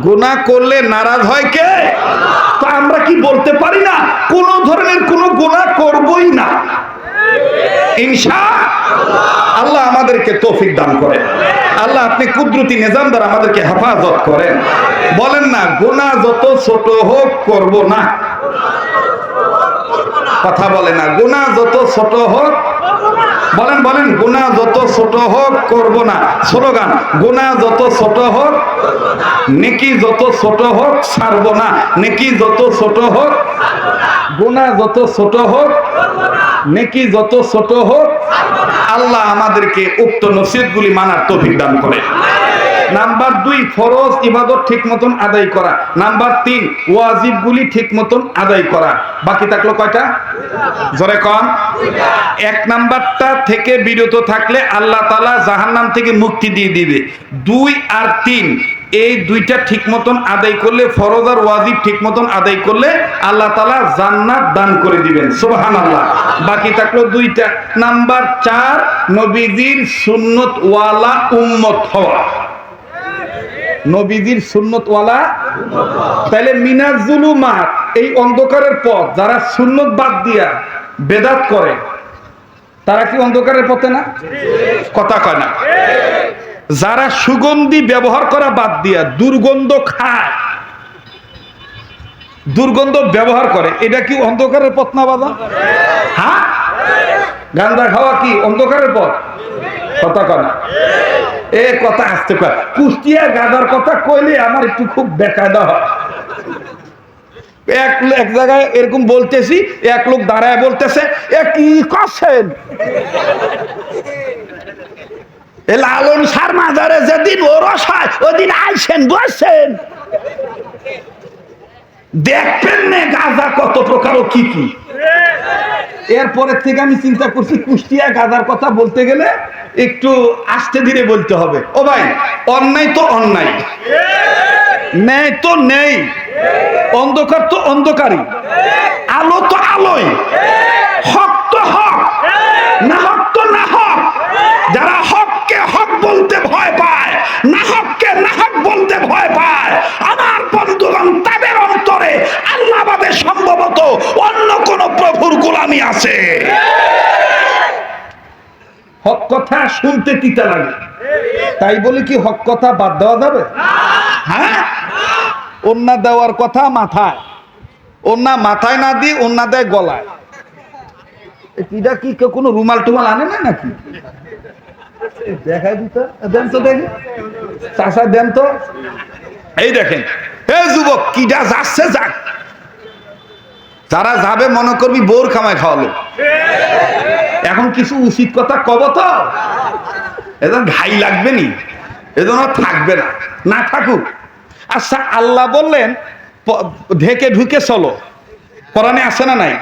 Speaker 1: গুনাহ করলে নারাজ হয় কে? তো আমরা কি বলতে পারি না কোন ধরনের কোন গুনাহ করবই না? ইনশাআল্লাহ আমাদেরকে তৌফিক দান করেন। আল্লাহ আপনি কুদরতি নিজাম দ্বারা আমাদেরকে হেফাজত করেন। বলেন না, গুনাহ যত ছোট হোক করব না। কথা বলে না, গুনাহ যত ছোট হোক, বলেন বলেন, গুনাহ যত ছোট হোক করব না। স্লোগান, গুনাহ যত ছোট হোক, নেকি যত ছোট হোক ছাড়ব না। নেকি যত ছোট হোক, গুনাহ যত ছোট হোক, নেকি যত ছোট হোক। আল্লাহ আমাদেরকে উক্ত নসিহতগুলি মানার তৌফিক দান করে। নাম্বার 2, ফরজ ইবাদত ঠিক মতন আদায় করা। নাম্বার 3, ওয়াজিবগুলি ঠিক মতন আদায় করা। বাকি থাকলো কয়টা? জোরে কন। 1 নাম্বারটা থেকে বিরত থাকলে আল্লাহ তাআলা জাহান্নাম থেকে মুক্তি দিয়ে দিবে। 2 আর 3 এই দুইটা ঠিক মতন আদায় করলে, ফরজ আর ওয়াজিব ঠিক মতন আদায় করলে আল্লাহ তাআলা জান্নাত দান করে দিবেন। সুবহানাল্লাহ। বাকি থাকলো 2টা। নাম্বার 4, নবীজির সুন্নত ওয়ালা উম্মত হওয়া। নবীজির সুন্নত ওয়ালা। তাহলে মিনাজ জুলুমাত, এই অন্ধকারের পথ যারা সুন্নত বাদ দিয়া বেদাত করে তারা কি অন্ধকারের পথে না? কথা কয় না? যারা সুগন্ধি ব্যবহার করা বাদ দিয়া দুর্গন্ধ খায়, দুর্গন্ধ ব্যবহার করে, এটা কি অন্ধকারের পথ না বাবা? হ্যাঁ, গাঁজা খাওয়া কি অন্ধকারের পথ? কথা কয় না? এ কথা আসতে কয়। কুষ্টিয়া গাঁজার কথা কইলে আমার একটু খুব বেকায়দা হয়। এক জায়গায় এরকম বলতেছি, এক লোক দাঁড়ায় বলতেছে, এ কি করছেন? লালন সার মাজারে যেদিন ওরস হয় ওদিন আইসেন বসছেন। দেখবেন না গাঁজা কত প্রকার ও কি কি। এরপরের থেকে আমি চিন্তা করছি কুষ্টিয়া গাঁজার কথা বলতে গেলে একটু আস্তে ধীরে বলতে হবে। ও ভাই, অন্যায় তো অন্যায়, ন্যায় তো নেই, অন্ধকার তো অন্ধকারই, আলো তো আলোই, হক তো হক, না হক তো না হক। যারা হককে হক বলতে ভয় পায়, না হককে না হক বলতে ভয় পায়, আমার বন্ধুগণ তাদের অন্তরে আল্লাহ বাদে সম্ভবত অন্য কোন প্রভুর গোলামি আছে। হক কথা শুনতে তিতা লাগে, তাই বলে কি হক কথা বাদ দেওয়া যাবে? হ্যাঁ, ওন্না দেওয়ার কথা মাথায়, ওন্না মাথায় না দিয়ে ওন্না দেয় গলায়। এটা কি কেউ কোনো রুমাল টুমাল আনে না নাকি? দেখাই দিত, দেন তো দেখি চাষা, দেন তো। এই দেখেন, এই যুবক কিডা যাচ্ছে যাক, যারা যাবে মনে করবি বোর কামায় খাওয়ালো। এখন কিছু উচিত কথা কব তো, এজন ঘাই লাগবে নি, এজন্য থাকবে না, না থাকুক। আচ্ছা, আল্লাহ বললেন ঢেকে ঢুকে চলো, কোরআনে আছে না নাই?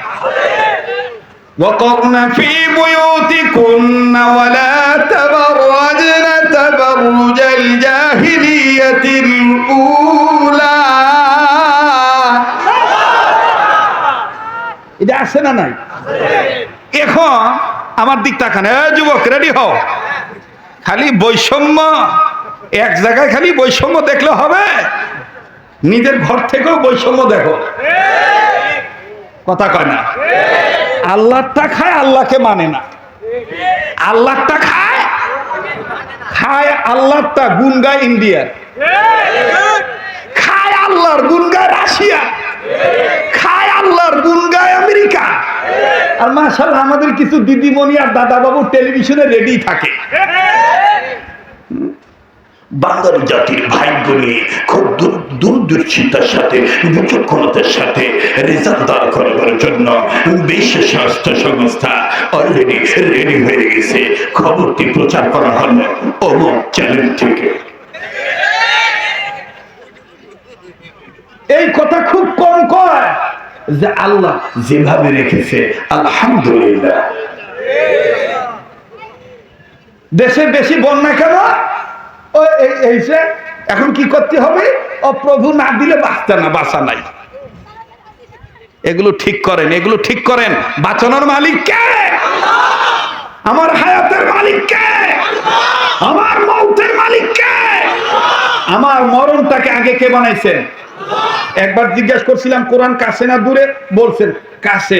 Speaker 1: وقرن في بيوتكن ولا تبرجن تبرج الجاهلية الأولى। এটা আছে না নাই? এখন আমার দিক তাকান, যুবক রেডি হও। খালি বৈষম্য, এক জায়গায় খালি বৈষম্য দেখলে হবে? নিজের ঘর থেকেও বৈষম্য দেখো। কথা কয় না? আল্লাহটা খায়, আল্লাহকে মানে না। আল্লাহটা খায়, খায় আল্লাহটা, গুণ গায় ইন্ডিয়ার, খায় আল্লাহর গুণ গায় রাশিয়া, খায় আল্লাহর গুণ গায় আমেরিকা। আর মাশাআল্লাহ আমাদের কিছু দিদিমণি আর দাদা বাবু টেলিভিশনে রেডি থাকে। বাঙালি জাতির ভাগ্য নিয়ে খুব দূরদর্শিতার সাথে, বিচক্ষণতার সাথে রেজাল্ট দাঁড় করার জন্য বিশ্ব স্বাস্থ্য সংস্থা অলরেডি রেডি হয়ে গেছে। খবরটি প্রচার করা হলো অমুক চ্যানেল থেকে। এই কথা খুব কম কয় যে আল্লাহ যেভাবে রেখেছে আলহামদুলিল্লাহ। দেশে বেশি বন্যা কেন? এখন কি করতে হবে? ও প্রভু না দিলে বাঁচতে না, বাঁচা নাই। এগুলো ঠিক করেন, এগুলো ঠিক করেন। বাঁচানোর মালিক কে? আমার হায়াতের মালিক কে? আমার মৌতের মালিক কে? আমার মরণটাকে আগে কে বানাইছেন? একবার জিজ্ঞাসা করছিলাম কোরআন কাছে না দূরে? বলছেন কাছে।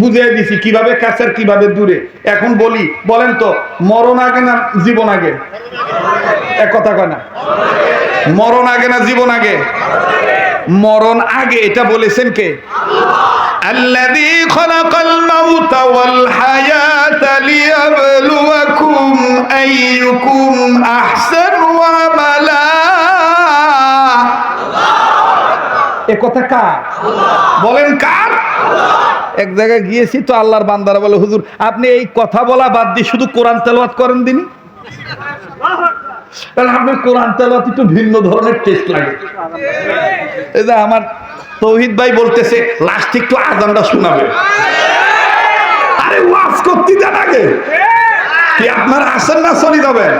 Speaker 1: বুঝিয়ে দিছি কিভাবে কাছে আর কিভাবে দূরে। এখন বলি, বলেন তো মরণ আগে না জীবন আগে? এক কথা কয় না, মরণ আগে না জীবন আগে? মরণ আগে, এটা বলেছেন কে? আল্লাযী খালাকাল মাউতা ওয়াল হায়াতা লিয়াবলুয়াকুম আইয়ুকুম আহসানু আমালা। এ কথা কার? বলেন কার? এক জায়গায় গিয়েছি তো, আল্লাহর বান্দারা বলে হুজুর আপনি এই কথা বলা বাদ দিয়ে শুধু কোরআন তেলাওয়াত করেন দিনই। তাহলে আপনার কোরআন তেলাওয়াত একটু ভিন্ন ধরনের টেস্ট লাগে। এই যে আমার তৌহিদ ভাই বলতেছে লাস্ট একটু আজানটা শোনাবে। আরে ওয়াজ করতে দেন আগে, কি আপনারা আসেন না চলে যাবেন?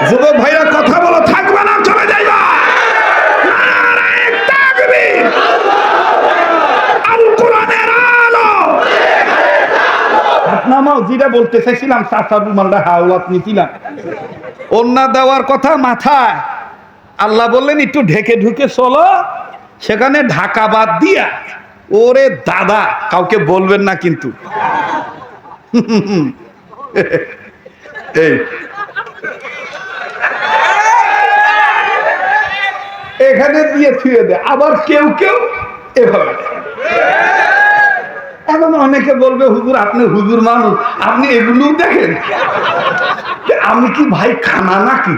Speaker 1: যুবক ভাইরা কথা বলো, থাকবে না চলে যাইবা। যেটা বলতে চাইছিলাম, চাচার রুমালটা হাওলাত নিছিলাম, ওন্না দেওয়ার কথা মাথায়। আল্লাহ বললেন একটু ঢেকে ঢুকে চলো, সেখানে ঢাকা বাদ দিয়া। ওরে দাদা, কাউকে বলবেন না কিন্তু। এই এখানে দিয়ে ছুঁয়ে দেয়, আবার কেউ কেউ এভাবে। এখন অনেকে বলবে হুজুর আপনি হুজুর মানুষ, আপনি এগুলো দেখেন। আমি কি ভাই খানা নাকি?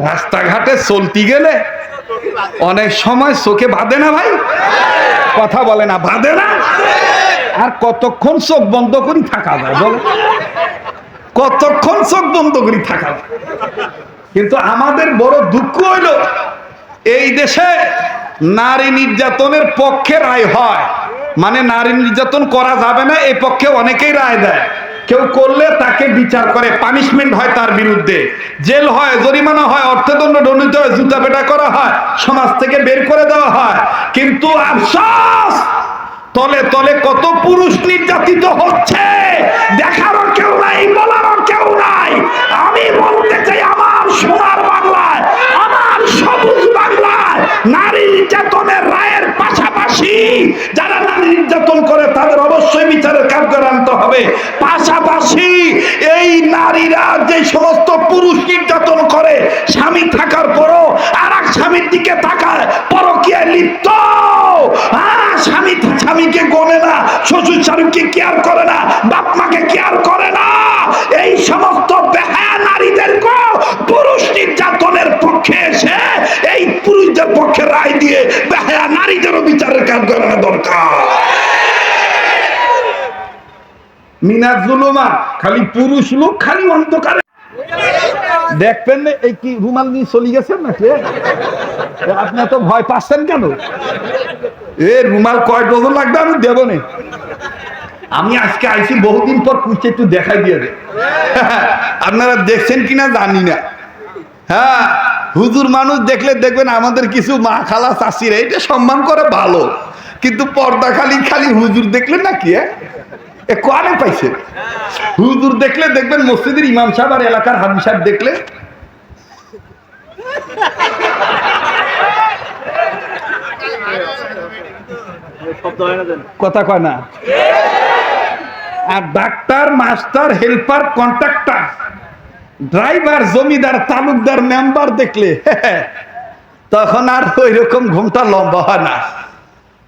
Speaker 1: রাস্তাঘাটে চলতে গেলে অনেক সময় চোখে বাঁধে না ভাই? কথা বলে না, বাঁধে না? আর কতক্ষণ চোখ বন্ধ করে থাকা যায় বলে? কতক্ষণ চোখ বন্ধ করে থাকা যায়? কিন্তু আমাদের বড় দুঃখ হইল এই দেশে নারী নির্যাতনের পক্ষে রায় হয়, মানে নারী নির্যাতন করা যাবে না এই পক্ষে অনেকেই রায় দেয়। কেউ করলে তাকে বিচার করে, পানিশমেন্ট হয়, তার বিরুদ্ধে জেল হয়, জরিমানা হয়, অর্থদণ্ড দণ্ডিত হয়, জুতা পেটা করা হয়, সমাজ থেকে বের করে দেওয়া হয়। কিন্তু আফসোস, তলে তলে কত পুরুষ নির্যাতিত হচ্ছে দেখারও কেউ নাই, বলারও কেউ নাই। আমি বলতে চাই, আমার সোনার বাংলায়, আমার সবুজ বাংলায় নারী নির্যাতনের রায়ের পাশাপাশি যারা নারী নির্যাতন করে তাদের অবশ্যই বিচারের কাঠগড়ায় আনতে হবে। পাশাপাশি এই নারীরা যে সমস্ত পুরুষ নির্যাতন করে, স্বামী থাকার পরও আর এক স্বামীর দিকে তাকায়, পরকীয়ায় লিপ্ত, স্বামীকে গোনে না, শ্বশুর শাশুড়িকে কেয়ার করে না, বাপ মাকে কেয়ার করে না, এই সমস্ত বেহায়া নারীদেরকে পুরুষ নির্যাতনের পক্ষে এসে এই পুরুষদের পক্ষে রায় দিয়ে বেহায়া নারীদেরও বিচারের কাজ করানো দরকার। মিনাজ জুলুমা, খালি পুরুষ লোক, খালি অন্ধকারে দেখবেন। এই কি রুমাল নিয়ে চলে গেছেন নাকি? আপনি এত ভয় পাচ্ছেন কেন? এ রুমাল কয় ডজন লাগবে আমি দেব না। আমি আজকে আইসি বহুদিন পর, কুচে একটু দেখাই দিয়ে দে। আপনারা দেখছেন কিনা জানি না। হ্যাঁ, হুজুর মানুষ দেখলে দেখবেন আমাদের কিছু মা খালা চাষিরা এটা সম্মান করে ভালো, কিন্তু পর্দা খালি খালি হুজুর দেখলেন না কি কোয়ারে পাইছে। হুজুর দেখলে দেখবেন মসজিদের ইমাম সাহেব আর এলাকার হাজি সাহেব দেখলে কথা কয় না। আর doctor, master, helper, contractor, driver, জমিদার, তালুকদার, মেম্বার দেখলে তখন আর ওই রকম ঘুমটা লম্বা হয় না।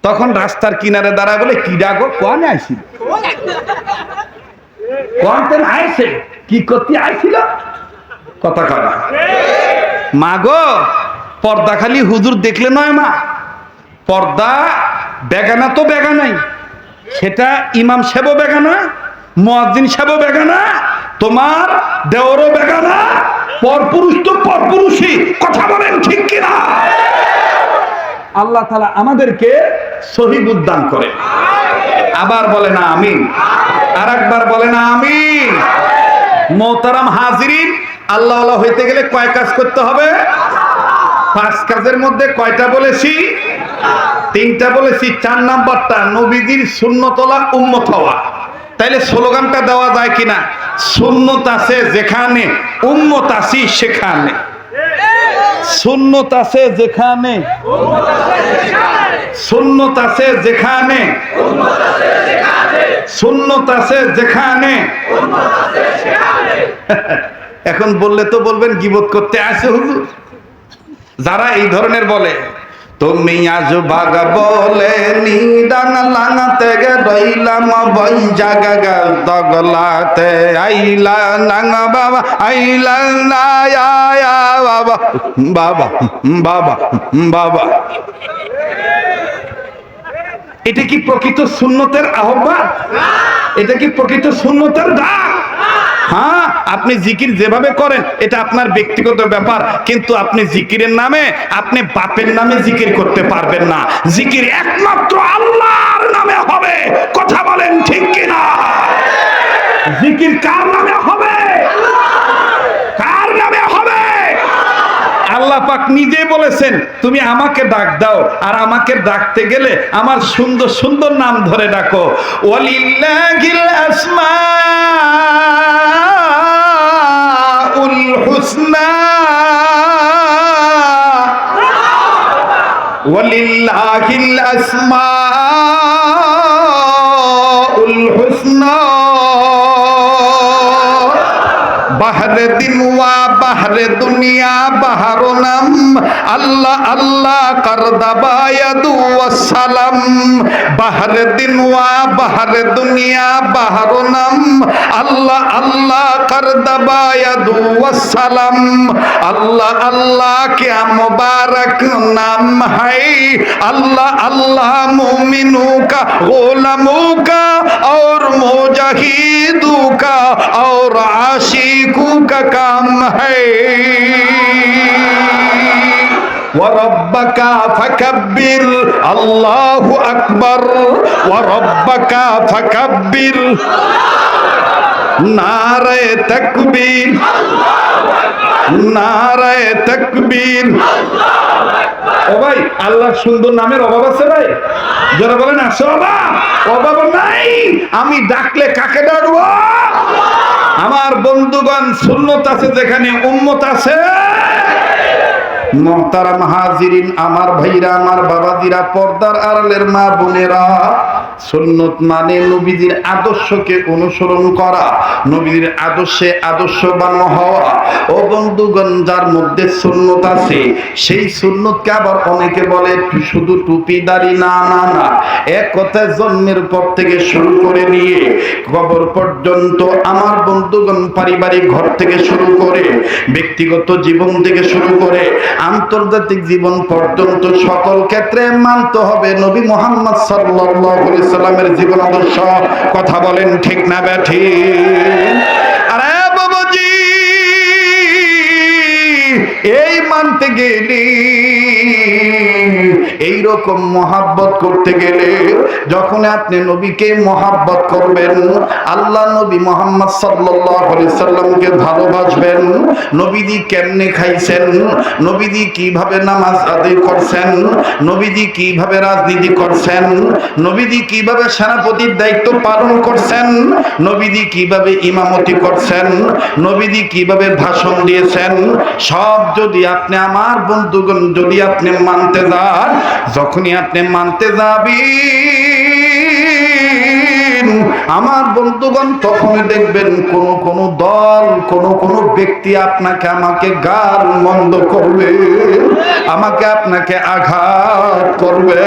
Speaker 1: তখন রাস্তার কিনারে দাঁড়ায় বলে, কি ডাকো, কোন আইছিল, কোন আইছে, কি করতে আইছিল, কথা কয় না। মা গো, পর্দা খালি হুজুর দেখলে নয় মা, পর্দা বেগানা তো বেগানাই, সেটা ইমাম সাহেবও বেগানা, মুয়াজ্জিন সাহেবও বেগানা, তোমার দেওরও বেগানা, পরপুরুষ তো পরপুরুষই। কথা বলেন ঠিক কিনা? আল্লাহ তাআলা আমাদেরকে সহি বুদ্ধান করে। আবার বলে না আমিন, আর একবার বলে না আমিন। মোহতারাম হাজিরিন, আল্লাহ আল্লাহ হইতে গেলে কয় কাজ করতে হবে? 5 কাজের মধ্যে কয়টা বলেছি? 3টা বলেছি। 4 নাম্বারটা নবীজির সুন্নত ওয়ালা উম্মত হওয়া। তাইলে স্লোগানটা দেওয়া যায় কিনা? সুন্নত আছে যেখানে, উম্মত আছি সেখানে। সুন্নত আছে যেখানে, সুন্নত আছে যেখানে, সুন্নত আছে যেখানে। এখন বললে তো বলবেন গীবত করতে আসে হুজুর। যারা এই ধরনের বলে, তুমি আজ বাগা বলে নিদান লাঙাতে গে রইলাম বই জাগা গাল দগলাতে আইলা নাঙা বাবা আইলা না বাবা বাবা বাবা বাবা। এটা কি প্রকৃত সুন্নতের আহ্বান? এটা কি প্রকৃত সুন্নতের ডাক? হ্যাঁ, আপনি জিকির যেভাবে করেন এটা আপনার ব্যক্তিগত ব্যাপার, কিন্তু আপনি জিকিরের নামে আপনি বাপের নামে জিকির করতে পারবেন না। জিকির একমাত্র আল্লাহর নামে হবে। কথা বলেন ঠিক কিনা? জিকির কার নামে হবে? কার নামে হবে? আল্লাহ পাক নিজে বলেছেন, তুমি আমাকে ডাক দাও, আর আমাকে ডাকতে গেলে আমার সুন্দর সুন্দর নাম ধরে ডাকো। ওয়ালিল্লাহিল আসমাউল হুসনা, ওয়ালিল্লাহিল আসমাউল হুসনা বাহরে দিন ওয়া বাহরে দুনিয়া বাহারো নাম আল্লাহ আল্লাহ করদাবায়াদু ওয়াসালাম। বাহরে দিন ওয়া বাহরে দুনিয়া বাহারো নাম আল্লাহ আল্লাহ করদাবায়াদু ওয়াসালাম। আল্লাহ আল্লাহ क्या मुबारक नाम है, अल्लाह अल्लाह मोमिनों का, गुलामों का और मुजाहिदों का और आशिकों का काम है। ওয়া রাব্বাকা ফাকাব্বির, আল্লাহু আকবার, ওয়া রাব্বাকা ফাকাব্বির, নারায়ে তাকবীর, নারায়ে তাকবীর। ও ভাই, আল্লাহর সুন্দর নামের অভাব আছে ভাই? যারা বলেন আছে অভাব? অভাব নাই। আমি ডাকলে কাকে ডাকবো? আমার বন্ধুগণ, সুন্নত আছে যেখানে উম্মত আছে। মুহতারাম হাজিরিন, আমার ভাইরা, আমার বাবাজিরা, পর্দার আড়ালের মা বোনেরা, সুন্নত মানে নবীজির আদর্শকে অনুসরণ করা, নবীজির আদর্শে আদর্শবান হওয়া। ও বন্ধুগণ, যার মধ্যে সুন্নত আছে সেই সুন্নতকে আবার অনেকে বলে শুধু টুপি দাড়ি। না না না, এক কথায় জন্মের পর থেকে শুরু করে নিয়ে কবর পর্যন্ত আমার বন্ধুগণ, পারিবারিক ঘর থেকে শুরু করে ব্যক্তিগত জীবন থেকে শুরু করে আন্তর্জাতিক জীবন পর্যন্ত সকল ক্ষেত্রে মানতে হবে নবী মুহাম্মদ সাল্লাল্লাহু আলাইহি সাল্লামের জীবন আদর্শ। কথা বলেন ঠিক না ব্যাঠিক? আরে বাবাজি, এই মানতে গেলে, এইরকম মহাব্বত করতে গেলে, যখন আপনি নবীকে মহাব্বত করবেন, আল্লাহ নবী মুহাম্মদ সাল্লাল্লাহু আলাইহি সাল্লামকে ভালোবাসবেন, নবীজি কেমনে খাইছেন, নবীজি কিভাবে নামাজ আদায় করছেন, নবীজি কিভাবে রাজনীতি করছেন, নবীজি কিভাবে সেনাপতির দায়িত্ব পালন করছেন, নবীজি কিভাবে ইমামতি করছেন, নবীজি কিভাবে ভাষণ দিয়েছেন, সব যদি আপনি, আমার বন্ধুগণ, যদি আপনি মানতে যান, যখনই আপনি মানতে যাবেন আমার বন্ধুগণ, তখন দেখবেন কোন দল, কোন ব্যক্তি আপনাকে আমাকে গাল মন্দ করবে, আমাকে আপনাকে আঘাত করবে,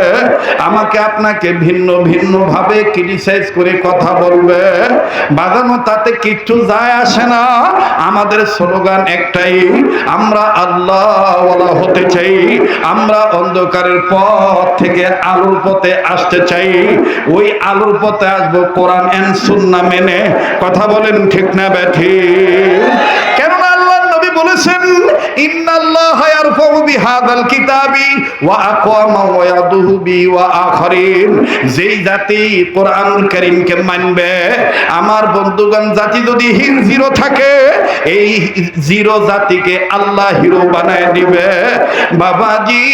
Speaker 1: আমাকে আপনাকে ভিন্ন ভিন্ন ভাবে ক্রিটিসাইজ করে কথা বলবে। বাজানো তাতে কিচ্ছু যায় আসে না। আমাদের স্লোগান একটাই, আমরা আল্লাহওয়ালা হতে চাই, আমরা অন্ধকারের পথ থেকে আলোর পথে আসতে চাই। ওই আলোর পথে আসবো কোরআন এন্ড সুন্নাহ মেনে। কথা বলেন ঠিক না ব্যাঠিক? কেননা আল্লাহর নবী বলেছেন, ইন্নাল্লাহা ইয়ারফাউ বিহাযাল কিতাবি ওয়া আকওয়ামা ওয়া ইয়াদুহু বি ওয়া আখারিন। যেই জাতি কোরআন কারীমকে মানবে, আমার বন্ধুগণ, জাতি যদি জিরো থাকে, এই জিরো জাতিকে আল্লাহ হিরো বানায় দিবে। বাবাজি,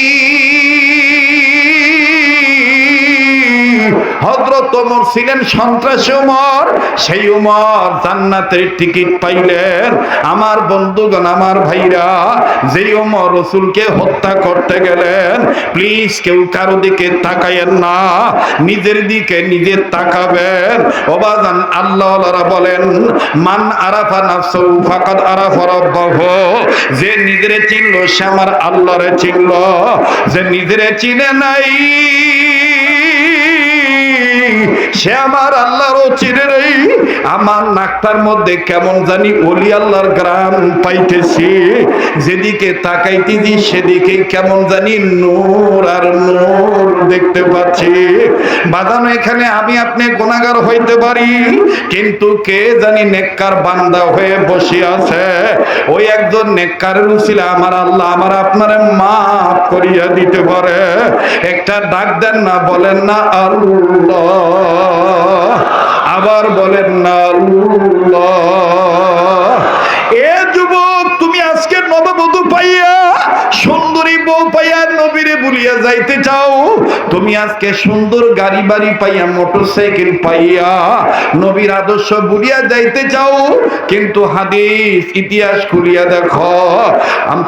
Speaker 1: হযরত ওমর ছিলেন সন্ত্রাসী ওমর। সেই ওমর জান্নাতের টিকিট পাইলেন। আমার বন্ধুগণ, আমার ভাইরা, যেই ওমর রাসূলকে হত্যা করতে গেলেন, প্লিজ কেউ কারো দিকে তাকায়েন না, নিজের দিকে নিজে তাকাবেন। ওবাজান, আল্লাহওয়ালারা বলেন, মান আরাফা নাফসাহু ফাকাদ আরাফা রাব্বাহু। যে নিজেরে চিনলো সে আমার আল্লাহরে চিনলো। যে নিজেরে চিনে নাই সে আমার আল্লাহরও চিনে নেই। আমার নাকটার মধ্যে কেমন জানি ওলি আল্লাহর গ্রাম পাইতেছি, যেদিকে তাকাইতেছি সেদিকে কেমন জানি নূর আর নূর দেখতে পাচ্ছি। বাদানো, এখানে আমি আপনি গুনাহগার হইতে পারি, কিন্তু কে জানি নেককার বান্দা হয়ে বসে আছে। ওই একজন নেককারের উসিলা আমার আল্লাহ আমার আপনারে মাফ করিয়া দিতে পারে। একটা ডাক দেন না, বলেন না আল্লাহ, আবার বলেন না আল্লাহ। এ যুবক, তুমি আজকে নববধূ পাইয়া, সুন্দরী বউ পাইয়া নবীরে ভুলিয়া যাইতে চাও। তুমি আজকে সুন্দর গাড়ি বাড়ি পাইয়া, মোটরসাইকেল পাইয়া নবীর আদর্শ ভুলিয়া যাইতে চাও। কিন্তু হাদিস ইতিহাস খুলিয়া দেখো,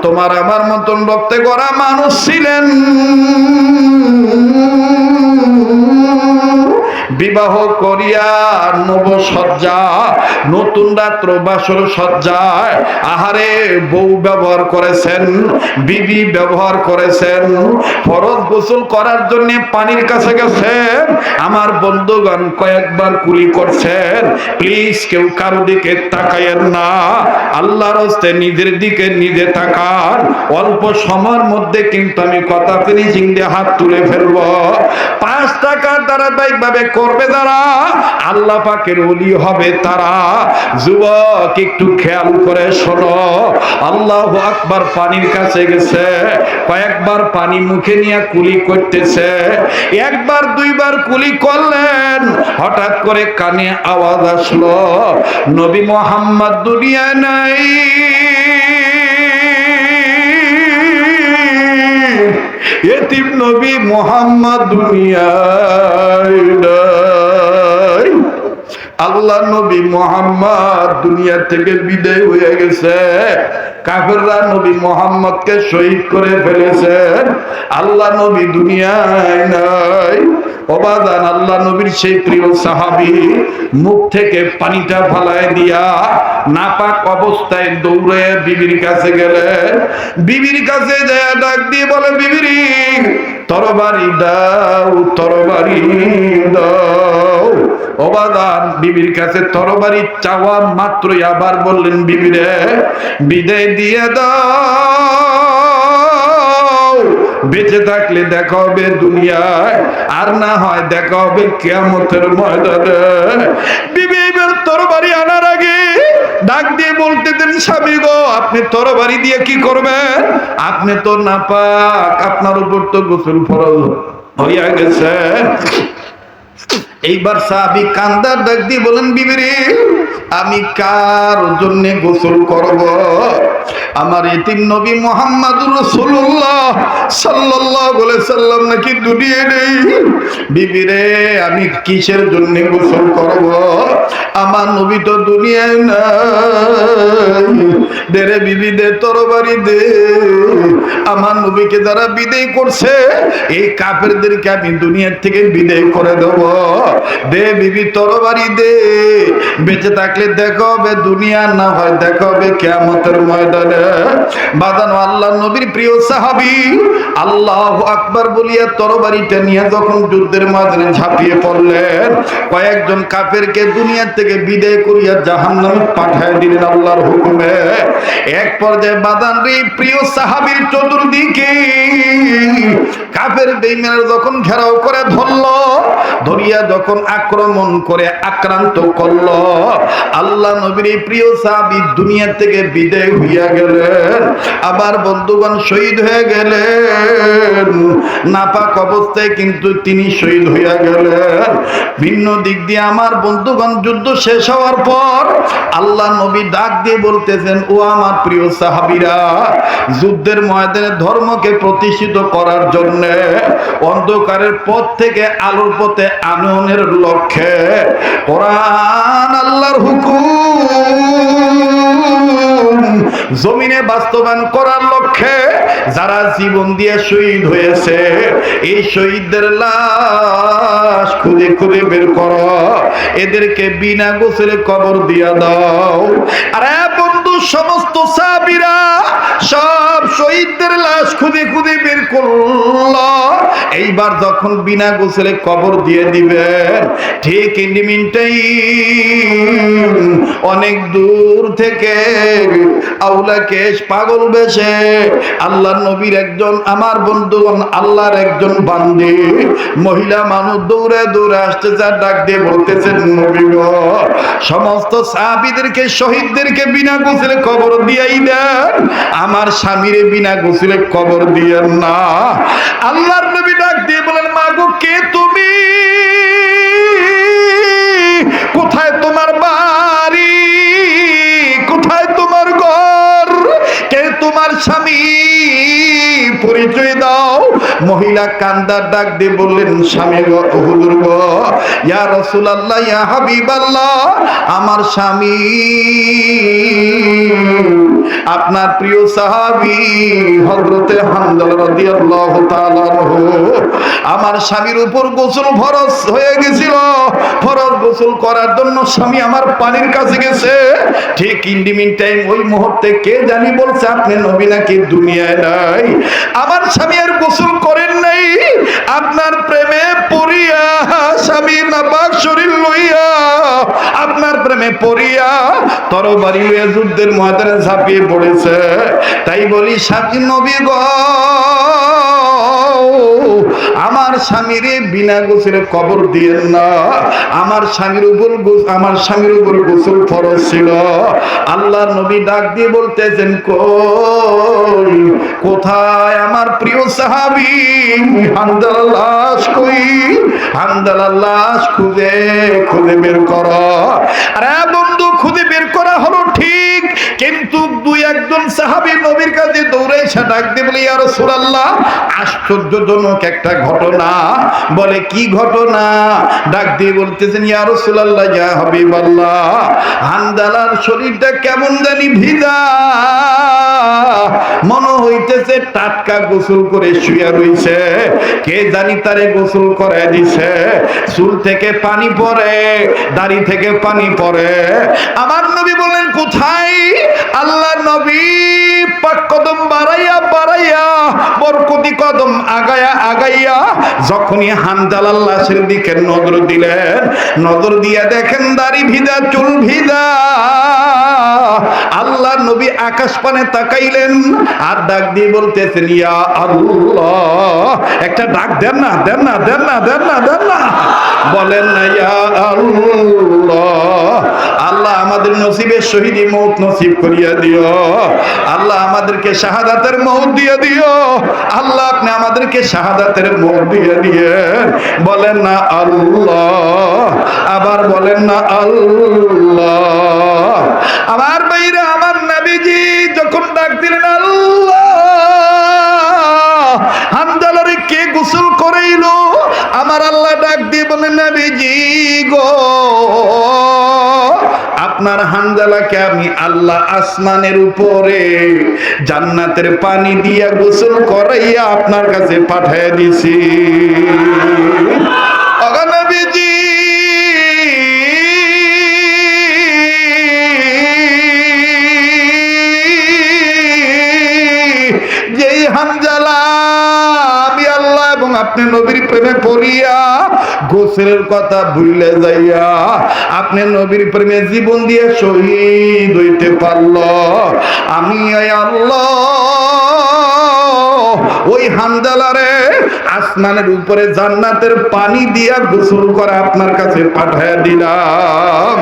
Speaker 1: তোমার আমার মতন রক্তে গড়া মানুষ ছিলেন, বিবাহ করিয়া নবসজ্জা, নতুন রাত্র বাসর সজ্জায় আহারে বউ ব্যবহার করেছেন, বিবি ব্যবহার করেছেন, ফরজ গোসল করার জন্য পানির কাছে গেছেন। আমার বন্ধুগণ, কয়েকবার কুলি করছেন। প্লিজ কেউ কারো দিকে তাকায়েন না, আল্লাহর হস্তে নিজের দিকে নিজে তাকান। অল্প সময়ের মধ্যে কিন্তু আমি কথা ফিনিশিং দিয়ে হাত তুলে ফেলবো। 5 টাকা ধারাবাহিক ভাবে করবে যারা, আল্লাহ পাকের ওলি হবে তারা। যুবক একটু খেয়াল করে শোনো, আল্লাহু আকবার পানির কাছে গেছে, কয়েকবার পানি মুখে নিয়ে কুলি করতেছে, একবার দুইবার কুলি করলেন, হঠাৎ করে কানে আওয়াজ আসলো, নবী মুহাম্মদ দুনিয়ায় নাই। এতিম নবী মুহাম্মদ দুনিয়ায় নাই। আল্লাহ নবী মুহাম্মদ দুনিয়া থেকে বিদায় হয়ে গেছে। কাফেররা নবী মুহাম্মদকে শহীদ করে ফেলেছে। আল্লাহ নবী দুনিয়ায় নাই। ওবাদান আল্লাহ নবীর সেই প্রিয় সাহাবী মুখ থেকে পানিটা ফালায় দিয়া নাপাক অবস্থায় দৌড়ে বিবির কাছে গেলেন। বিবির কাছে যায় ডাক দিয়ে বলে, বিবিরি তরবারি দাও, তরবারি দাও। ওবাদান বিবির কাছে তরবারি চাওয়া মাত্রই আবার বললেন, বিবিরে বিদায় দিয়ে দাও, বেঁচে থাকলে দেখা হবে দুনিয়ায়, আর না হয় দেখা হবে কিয়ামতের ময়দানে। বিবি এবার তরবারি আনার আগে ডাক দিয়ে বলতে দেন, স্বামী গো আপনি তরবারি দিয়ে কি করবেন? আপনি তো নাপাক, আপনার উপর তো গোসল ফরজ হইয়া গেছে। এইবার সাহাবী কান্দার ডাক দিয়ে বলেন, বিবিরে আমি কার জন্য গোসল করব? আমার এতিম নবী মুহাম্মদুর রাসূলুল্লাহ সাল্লাল্লাহু আলাইহি সাল্লাম নাকি দুনিয়ায় নেই। বিবিরে আমি কিসের জন্য গোসল করব? আমার নবী তো দুনিয়ায় নাই। দেরে বিবি দে তরবারি দে, আমার নবীকে যারা বিদায় করছে এই কাফেরদেরকে আমি দুনিয়া থেকে বিদায় করে দেব। দে বিবি তরবারি দে, বেঁচে থাকলে দেখা হবে দুনিয়া, না হয় দেখা হবে কিয়ামতের ময়দানে। বাদানো আল্লাহ নবীর প্রিয় সাহাবী আল্লাহু আকবার বলিয়া তরবারিটা নিয়ে যখন যুদ্ধের ময়দানে ঝাঁপিয়ে পড়লেন, কয়েকজন কাফেরকে দুনিয়া থেকে বিদায় করিয়া জাহান্নামে পাঠিয়ে দিলেন আল্লাহর হুকুমে। এক পর্যায়ে বাদান রে প্রিয় সাহাবীর চতুর্দিকে কাফের বেঈমানরা যখন ঘেরাও করে ধরলো, ধরিয়া যখন আক্রমণ করে আক্রান্ত করলো, আল্লাহ নবীর প্রিয় সাহাবী দুনিয়া থেকে বিদায় হইয়া গেলেন। আবার বন্ধুগণ শহীদ হয়ে গেলেন, নাপাক অবস্থায় কিন্তু তিনি শহীদ হইয়া গেলেন। ভিন্ন দিক দিয়ে আমার বন্ধুগণ যুদ্ধ শেষ হওয়ার পর আল্লাহ নবী ডাক দিয়ে বলতেছেন, ও আমার প্রিয় সাহাবীরা, যুদ্ধের ময়দানে ধর্মকে প্রতিষ্ঠিত করার জন্য অন্ধকারের পথ থেকে আলোর পথে আনয়নের লক্ষ্যে কোরআন আল্লাহর হুকুম জমিনে বাস্তবায়ন করার লক্ষ্যে যারা জীবন দিয়ে শহীদ হয়েছে, এই শহীদদের লাশ খুঁজে খুঁজে বের করো, এদেরকে বিনা গোসলে কবর দিয়া দাও। আরে বন্ধু, সমস্ত সাহাবীরা সব শহীদদের লাশ খুঁজে খুঁজে বের করলো। এইবার যখন বিনা গোসলে কবর দিয়ে দিবেন, ঠিক ইন্ডিমিনটাই অনেক দূর থেকে আউলা কেশ পাগল বেশে আল্লাহর নবীর একজন আমার বন্ধুগণ আল্লাহর একজন বান্দি মহিলা মানুষ দৌড়ে দৌড়ে আসতে যা ডাক দিয়ে বলতেছেন, নবী গো সমস্ত সাহাবীদেরকে শহীদদেরকে বিনা গোসলে কবর দিয়াই দেন, আমার স্বামীরে বিনা গোসলে কবর দিয়েন না। আল্লাহর নবী ডাক দিয়ে বলেন, মা গো কে তুমি? কোথায় তোমার বাড়ি? কোথায় তোমার ঘর? কে তোমার স্বামী? পরিচয় দাও। মহিলা কান্দার ডাক দিয়ে বললেন, স্বামী গো, হুজুর গো, ইয়া রাসূলুল্লাহ, ইয়া হাবিবাল্লাহ, আমার স্বামী আপনার প্রিয় সাহাবী হযরতে হামজালা রাদিয়াল্লাহু তাআলা আনহু, আমার স্বামীর উপর গোসল ফরজ হয়ে গেছিল, ফরজ গোসল করার জন্য স্বামী আমার পানির কাছে গেছে। ঠিক ইন্ডিমিন টাইম ওই মুহূর্তে কে জানি বলছে, আপনি নবী নাকি দুনিয়ায় নাই। আমার স্বামী আর গোসল করেন নাই, আপনার প্রেমে পড়িয়া স্বামী নাপাক শরীর লইয়া আপনার প্রেমে পড়িয়া তরবারি লইয়া যুদ্ধের ময়দানে ঝাঁপিয়ে পড়েছে। তাই বলি স্বামী নবী গো, আমার স্বামীরে বিনা গোসলে কবর দিয়েন না, আমার স্বামীর উপর গোসল ফরজ ছিল। আল্লাহর নবী ডাক দিয়ে বলতেছেন, কোথায় আমার প্রিয় সাহাবী হানজালার লাশ? কই হানজালার লাশ? খুঁজে খুঁজে বের করো। আরে বন্ধু, খুঁজে বের করা হলো ঠিক, কিন্তু দুই একজন সাহাবী নবীর কাছে দৌড়ে এসে ডাক দিয়ে বলে, ইয়া রাসূলুল্লাহ, আশ্চর্যজনক একটা ঘটনা। বলে, কি ঘটনা? ডাক দিয়ে বলতেছেন, ইয়া রাসূলুল্লাহ, ইয়া হাবিবাল্লাহ, হানজালার শরীরটা কেমন জানি ভিজা, মনে হইতেছে টাটকা গোসল করে শুয়ে রইছে, কে জানি তারে গোসল করে দিছে। চুল থেকে পানি পড়ে, দাড়ি থেকে পানি পড়ে। আমার নবী বলেন, কোথায়? আল্লাহ নবী পাক কদম বাড়াইয়া বাড়াইয়া, বরকতি কদম আগায়া আগাইয়া যখনই হানজালার লাশের দিকে নজর দিলেন, নজর দিয়া দেখেন দাড়ি ভিজা, চুল ভিজা। আল্লাহ নবী আকাশ পানে তাকাইলেন আর ডাক দিয়ে বলতেছেন, ইয়া আল্লাহ। একটা ডাক দেন না, দেন না, দেন না, দেন না, দেন না, বলেন না, ইয়া আল্লাহ। আল্লাহ আমাদের নসিবে শহীদি মৌত নসিব করিয়া দিও। আল্লাহ আমাদেরকে শাহাদাতের মৌত দিয়ে দিও। আল্লাহ আপনি আমাদেরকে শাহাদাতের মৌত দিয়ে দিয়েন। বলেন না আল্লাহ, আবার বলেন না আল্লাহ। আমার ভাইরা, আমার নবীজি যখন ডাক দিলেন আল্লাহ, হানজালারে কে গোসল করাইলো? আমার আল্লাহ ডাক দিয়ে বলেন, নবীজি গো, আপনার হানজালাকে আমি আল্লাহ আসমানের উপরে জান্নাতের পানি দিয়া গোসল করাইয়া আপনার কাছে পাঠিয়ে দিছি। ওগো নবীজি, যেই হানজালা আমি আল্লাহ এবং আপনি নবীর প্রেমে পড়িয়া গোসলের কথা ভুলে যাইয়া আপনি নবীর প্রেমে জীবন দিয়ে শহীদ হইতে পারল, আমি আল্লাহ ওই হানজালারে আসমানের উপরে জান্নাতের পানি দিয়া গোসল করে আপনার কাছে পাঠিয়ে দিলাম।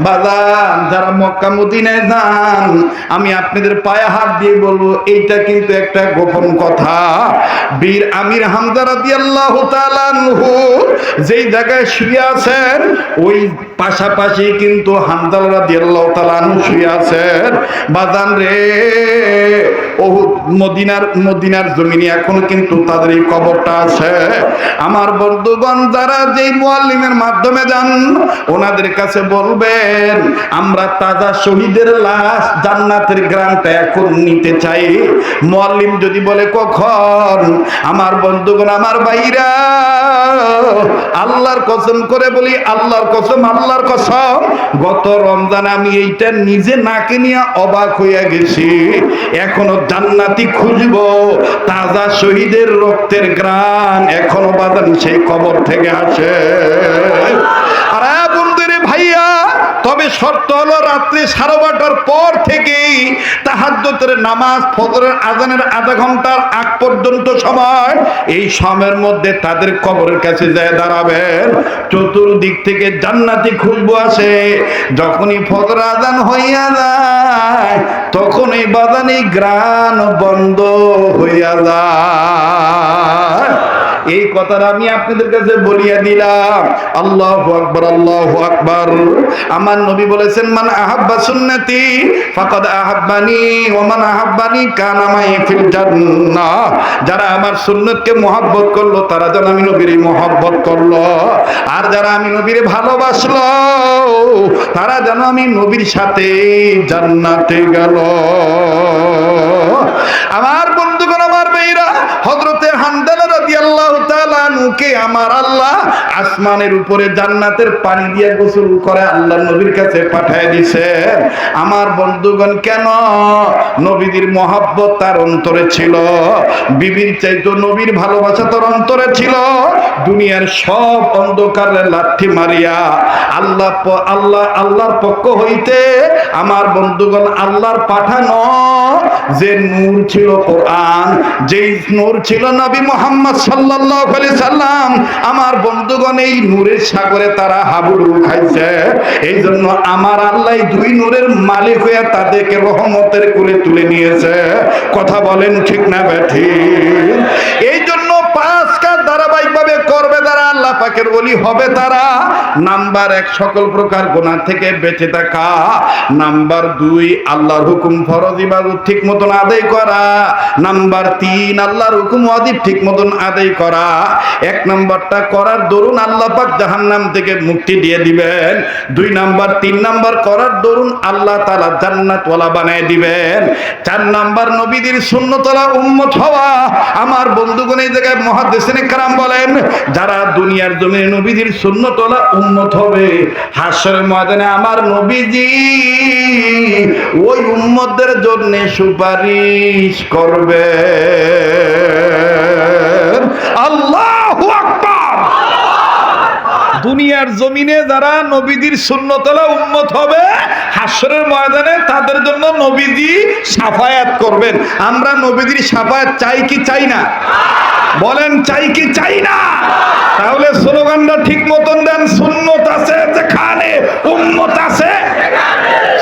Speaker 1: বাজান, যারা মক্কা মদিনায় যান, আমি আপনাদের পায়ে হাত দিয়ে বলবো, এইটা কিন্তু একটা গোপন কথা। বীর আমির হামজা রাদিয়াল্লাহু তাআলা আনহু যেই জায়গায় শুয়ে আছেন, ওই পাশাপাশি কিন্তু হামজা রাদিয়াল্লাহু তাআলা আনহু শুয়ে আছেন। বাজান রে, উহুদ মদিনার জমিনে এখনো কিন্তু তাদের এই কবরটা আছে। আমার বন্ধুগণ, যারা যেই মুআল্লিমের মাধ্যমে যান, ওনাদের কাছে বলবেন, আমরা তাজা শহীদের লাশ জান্নাতের গ্রামটা এখন নিতে চাই। মুআল্লিম যদি বলে কখন, আমার বন্ধুগণ, আমার ভাইরা, আল্লাহর কসম করে বলি, আল্লাহর কসম, আল্লাহর কসম, গত রমজানে আমি এইটা নিজে নাকে নিয়ে অবাক হইয়া গেছি। এখনো জান্নাতি খুঁজবো, তাজা শহীদের রক্তের গ্রাণ এখনো বাজান সেই কবর থেকে আসে। আর বন্ধুরে ভাইয়া, তবে শর্ত হলো রাত্রে 12:30টার পর থেকেই তাহাজ্জুদের নামাজ, ফজরের আজানের আধা ঘন্টার আগ পর্যন্ত সময়, এই সময়ের মধ্যে তাদের কবরের কাছে যায় দাঁড়াবেন। চতুর্দিক থেকে জান্নাতি খুশবু আসে। যখনই ফজর আজান হইয়া যায়, তখনই বাজানি গ্রাণ বন্ধ হইয়া যায়। এই কথাটা আমি আপনাদের কাছে বলিয়া দিলাম। আল্লাহু আকবার, আল্লাহু আকবার। আমার নবী বলেছেন, মান আহাব্বা সুন্নতি ফাকাদ আহাব্বানি ওয়া মান আহাব্বানি কানা মাই ফিল জান্নাহ। যারা আমার সুন্নতকে মহব্বত করলো, তারা যেন আমি নবীর মহব্বত করলো। আর যারা আমি নবীর ভালোবাসলো, তারা যেন আমি নবীর সাথে জান্নাতে গেল। আমার বন্ধুগণ, আমার ভাইরা, হযরতে হানজালা রাদিয়াল্লাহু তাআলা মুখে আমার আল্লাহ আসমানের উপরে জান্নাতের পানি দিয়ে গোসল করে আল্লাহ নবীর কাছে পাঠিয়ে দিছে। আমার বন্ধুগণ, কেন? নবীদের মহব্বত তার অন্তরে ছিল, বিবির চাইতো নবীর ভালোবাসা তার অন্তরে ছিল। দুনিয়ার সব অন্ধকারের লাঠি মারিয়া আল্লাহর পক্ষ হইতে আমার বন্ধুগণ আল্লাহর পাঠানো যে নূর ছিল কোরআন, যেই নূর ছিল নবী মুহাম্মদ সাল্লাল্লাহু আলাইহি সাল্লাম, আমার বন্ধুগণ এই নূরের সাগরে তারা হাবুডুবু খাইছে। এই জন্য আমার আল্লাহ দুই নূরের মালিক হয়ে তাদেরকে রহমতের কোলে তুলে নিয়েছে। কথা বলেন ঠিক না বেঠিক? এই জন্য 5 কাজ ধারাবাহিকভাবে করবে তারা আল্লাহ পাকের ওলি হবে তারা। নাম্বার 1, সকল প্রকার গুনাহ থেকে বেঁচে থাকা। নাম্বার 2, আল্লাহর হুকুম ফরজ ইবাদত ঠিক মতন আদায় করা। নাম্বার 3, আল্লাহর হুকুম ওয়াজিব ঠিক মতন আদায় করা। 1 নাম্বারটা করার দরুন আল্লাহ পাক জাহান্নাম থেকে মুক্তি দিয়ে দিবেন। 2 নাম্বার 3 নাম্বার করার দরুন আল্লাহ তাআলা জান্নাত ওয়ালা বানায় দিবেন। 4 নাম্বার নবীদের সুন্নতওয়ালা উম্মত হওয়া। আমার বন্ধুগণ, এই জায়গায় মুহাদ্দিসিনে কেরাম বলেন, যারা দুনিয়ার জমিনে নবীদের সুন্নতওয়ালা উম্মত হবে, হাশরের ময়দানে আমার নবীজি ওই উম্মতদের জন্য সুপারিশ করবে। আল্লাহু আকবার। দুনিয়ার জমিনে যারা নবীদের সুন্নতওয়ালা উম্মত হবে, হাশরের ময়দানে তাদের জন্য নবীজি শাফায়াত করবেন। আমরা নবীদের শাফায়াত চাই কি চাই না? বলেন, চাই কি চাই না? তাহলে স্লোগানটা ঠিক মতন দেন, সুন্নত আছে যেখানে উম্মত আছে।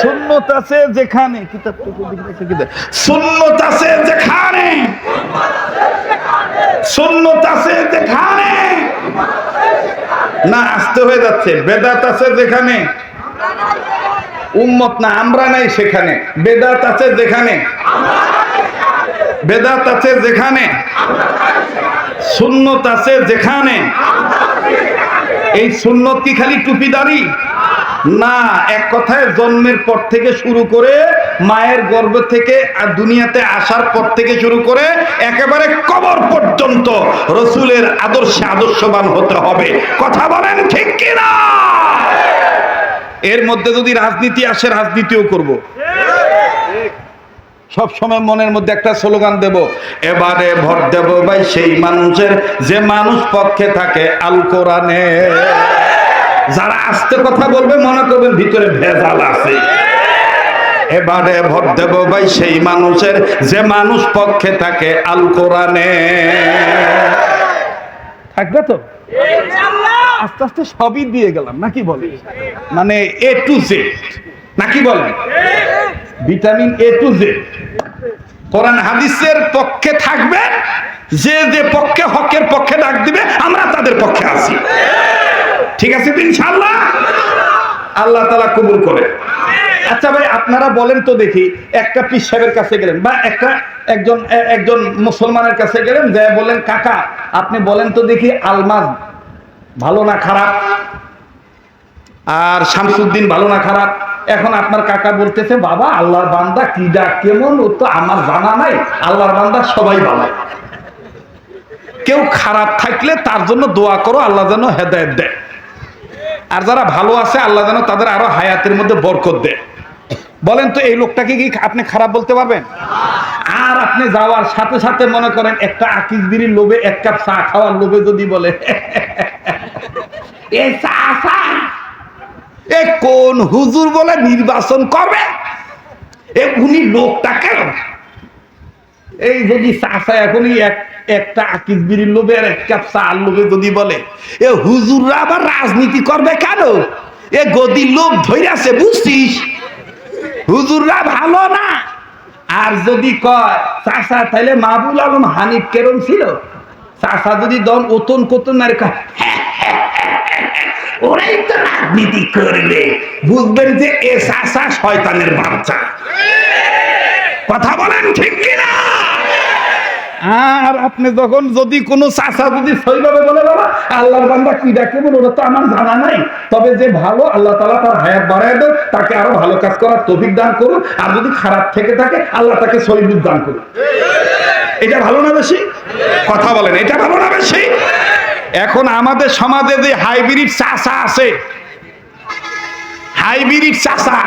Speaker 1: সুন্নত আছে যেখানে, কিতাবটুকু দেখতে কি দেয়, সুন্নত আছে যেখানে, সুন্নত আছে যেখানে, না আসতে হয়ে যাচ্ছে, বেদাত আছে যেখানে উম্মত না আমরা নাই সেখানে। বেদাত আছে যেখানে, বেদাত আছে যেখানে, সুন্নত আছে যেখানে। এই সুন্নত কি খালি টুপিদারি না, এক কথায় জন্মের পর থেকে শুরু করে, মায়ের গর্ভ থেকে আর দুনিয়াতে আসার পর থেকে শুরু করে একেবারে কবর পর্যন্ত রসুলের আদর্শে আদর্শবান হতে হবে। কথা বলেন ঠিক কিনা? এর মধ্যে যদি রাজনীতি আসে, রাজনীতিও করব। সব সময় মনের মধ্যে একটা স্লোগান দেব, এবারে ভোট দেব ভাই সেই মানুষের যে মানুষ পক্ষে থাকে আল কোরআনে। যারা আস্তে কথা বলবে মনে করবেন ভিতরে ভেজাল আছে। এবারে ভোট দেব ভাই সেই মানুষের যে মানুষ পক্ষে থাকে আল কোরআনে। থাকবে তো? আস্তে আস্তে সবই দিয়ে গেলাম নাকি বলে, মানে A to Z নাকি বলেন, ভিটামিন A to Z। কোরআন হাদিসের পক্ষে থাকবে, যে যে পক্ষে হকের পক্ষে ডাক দিবে আমরা তাদের পক্ষে আছি। ঠিক আছে তো ইনশাআল্লাহ? আল্লাহ তাআলা কবুল করে। আচ্ছা ভাই, আপনারা বলেন তো দেখি, একটা পীর সাহেবের কাছে গেলেন বা একজন মুসলমানের কাছে গেলেন, যে বলেন কাকা আপনি বলেন তো দেখি আলমাজ ভালো না খারাপ, আর শামসুদ্দিন ভালো না খারাপ? এখন আপনার কাকা বলতেছে, বাবা আল্লাহর বান্দা কি ডাক কেমন ও তো আমার জানা নাই, আল্লাহর বান্দা সবাই ভালো, কেউ খারাপ থাকলে তার জন্য দোয়া করো, আল্লাহ যেন হেদায়েত দেয়, আর যারা ভালো আছে আল্লাহ যেন তাদের আরো হায়াতের মধ্যে বরকত দেয়। বলেন তো এই লোকটাকে কি আপনি খারাপ বলতে পারবেন? আর আপনি যাওয়ার সাথে সাথে মনে করেন একটা আকিস বিড়ির লোভে, 1 কাপ চা খাওয়ার লোভে যদি বলে এ চা চা, এ কোন হুজুর বলে নির্বাচন করবে, এ উনি লোকটা কেন? এই যদি চাচা এখনই একটা আকিস বিড়ির লোভে আর 1 কাপ চা লোভে যদি বলে, এ হুজুররা আবার রাজনীতি করবে কেন? এ গদির লোভ ধরে আছে, বুঝছিস? হুজুররা ভালো না। আর যদি কয় চাচা তাহলে মাহবুল আলম হানিফ কেরম ছিল, চাচা যদি দন ওতন কোতন মারে ওরাই তো রাজনীতি করবে, বুঝবেন যে এ চাচা শয়তানের বাচ্চা। কথা বলেন ঠিক কিনা? আর আপনি যখন যদি কোনো চাচা যদি সইভাবে বলে, বাবা আল্লাহর বান্দা কি ডাকে বলে, ওটা তো আমার জানা নাই, তবে যে ভালো আল্লাহ তাআলা তার হায়াত বাড়ায় দেন, তাকে আরো ভালো কাজ করার তৌফিক দান করুন, আর যদি খারাপ থেকে থাকে আল্লাহ তাকে সহিবুদ দান করুন। এটা ভালো না বেশি? কথা বলেন, এটা ভালো না বেশি? এখন আমাদের সমাজে যে হাইব্রিড চাষা আছে, হাইব্রিড চাষা,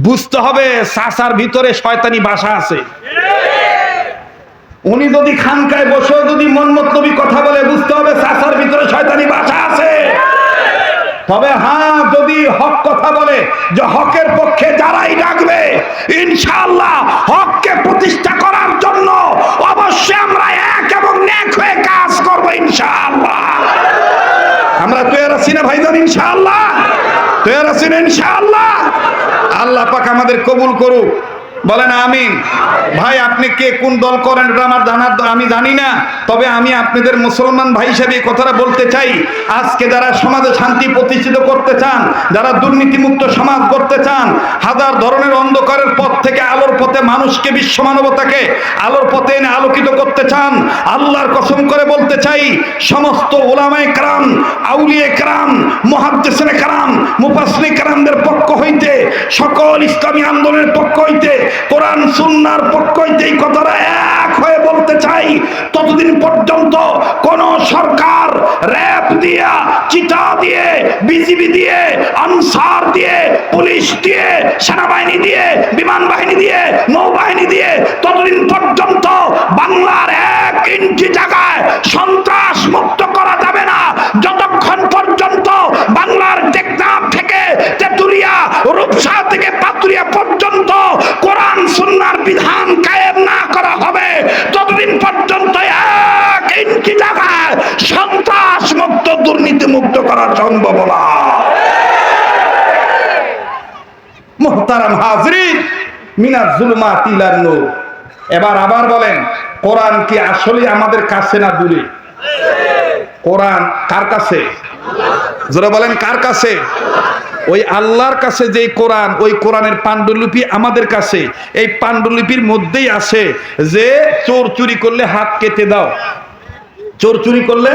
Speaker 1: বুঝতে হবে চাষার ভিতরে শয়তানি বাসা আছে। উনি যদি খানকায় বসে যদি মন মতলবী কথা বলে, বুঝতে হবে চাষার ভিতরে শয়তানি বাসা আছে। তবে হ্যাঁ, যদি হক কথা বলে, যে হকের পক্ষে যারাই ডাকবে, ইনশাআল্লাহ হককে প্রতিষ্ঠা করার জন্য অবশ্যই আমরা এক এবং নেক হয়ে কাজ করব ইনশাআল্লাহ। আমরা তৈরি আছি না ভাইজান? ইনশাআল্লাহ তৈরি আছি না? ইনশাআল্লাহ। আল্লাহ পাক আমাদের কবুল করুক, বলেন আমিন। ভাই আপনি কে কোন দল করেন এটা আমার জানার আমি জানি না, তবে আমি আপনাদের মুসলমান ভাই হিসেবে এই কথাটা বলতে চাই, আজকে যারা সমাজে শান্তি প্রতিষ্ঠিত করতে চান, যারা দুর্নীতিমুক্ত সমাজ করতে চান, হাজার ধরনের অন্ধকারের পথ থেকে আলোর পথে মানুষকে, বিশ্ব মানবতাকে আলোর পথে এনে আলোকিত করতে চান, আল্লাহর কসম করে বলতে চাই, সমস্ত উলামায়ে কেরাম, আউলিয়ে কেরাম, মুহাদ্দিসিনে কেরাম, মুফাসসিরিনে কেরামদের পক্ষ হইতে, সকল ইসলামী আন্দোলনের পক্ষ হইতে, কোরআন সুন্নাহর পক্ষ হইতে এই কথাটা এক হয়ে বলতে চাই, ততদিন পর্যন্ত কোন সরকার র‍্যাব দিয়ে, চিটা দিয়ে, বিজিবি দিয়ে, আনসার দিয়ে, পুলিশ দিয়ে, সেনাবাহিনী দিয়ে, বিমান বাহিনী দিয়ে, নৌবাহিনী দিয়ে, ততদিন পর্যন্ত বাংলার 1 ইঞ্চি জায়গায় সন্ত্রাস মুক্ত করা যাবে না, যতক্ষণ পর্যন্ত বাংলার টেকনাফ থেকে তেতুলিয়া, রূপসা থেকে পাতুরিয়া পর্যন্ত কোরআন সুন্নাহর বিধান কায়েম না করা হবে, ততদিন পর্যন্ত 1 ইঞ্চি জায়গায় সন্ত্রাস মুক্ত, দুর্নীতি মুক্ত করা সম্ভব না। মুহতারাম হাজরিন, মিনাজ জুলুমাতি ইলান নূর। এবার আবার বলেন, কোরআন কি আসলে আমাদের কাছে না দূরে? কোরআন কার কাছে? যারা বলেন কার কাছে? ওই আল্লাহর কাছে যে কোরআন, ওই কোরআনের পাণ্ডুলিপি আমাদের কাছে। এই পাণ্ডুলিপির মধ্যেই আছে যে চোর চুরি করলে হাত কেটে দাও, চোর চুরি করলে।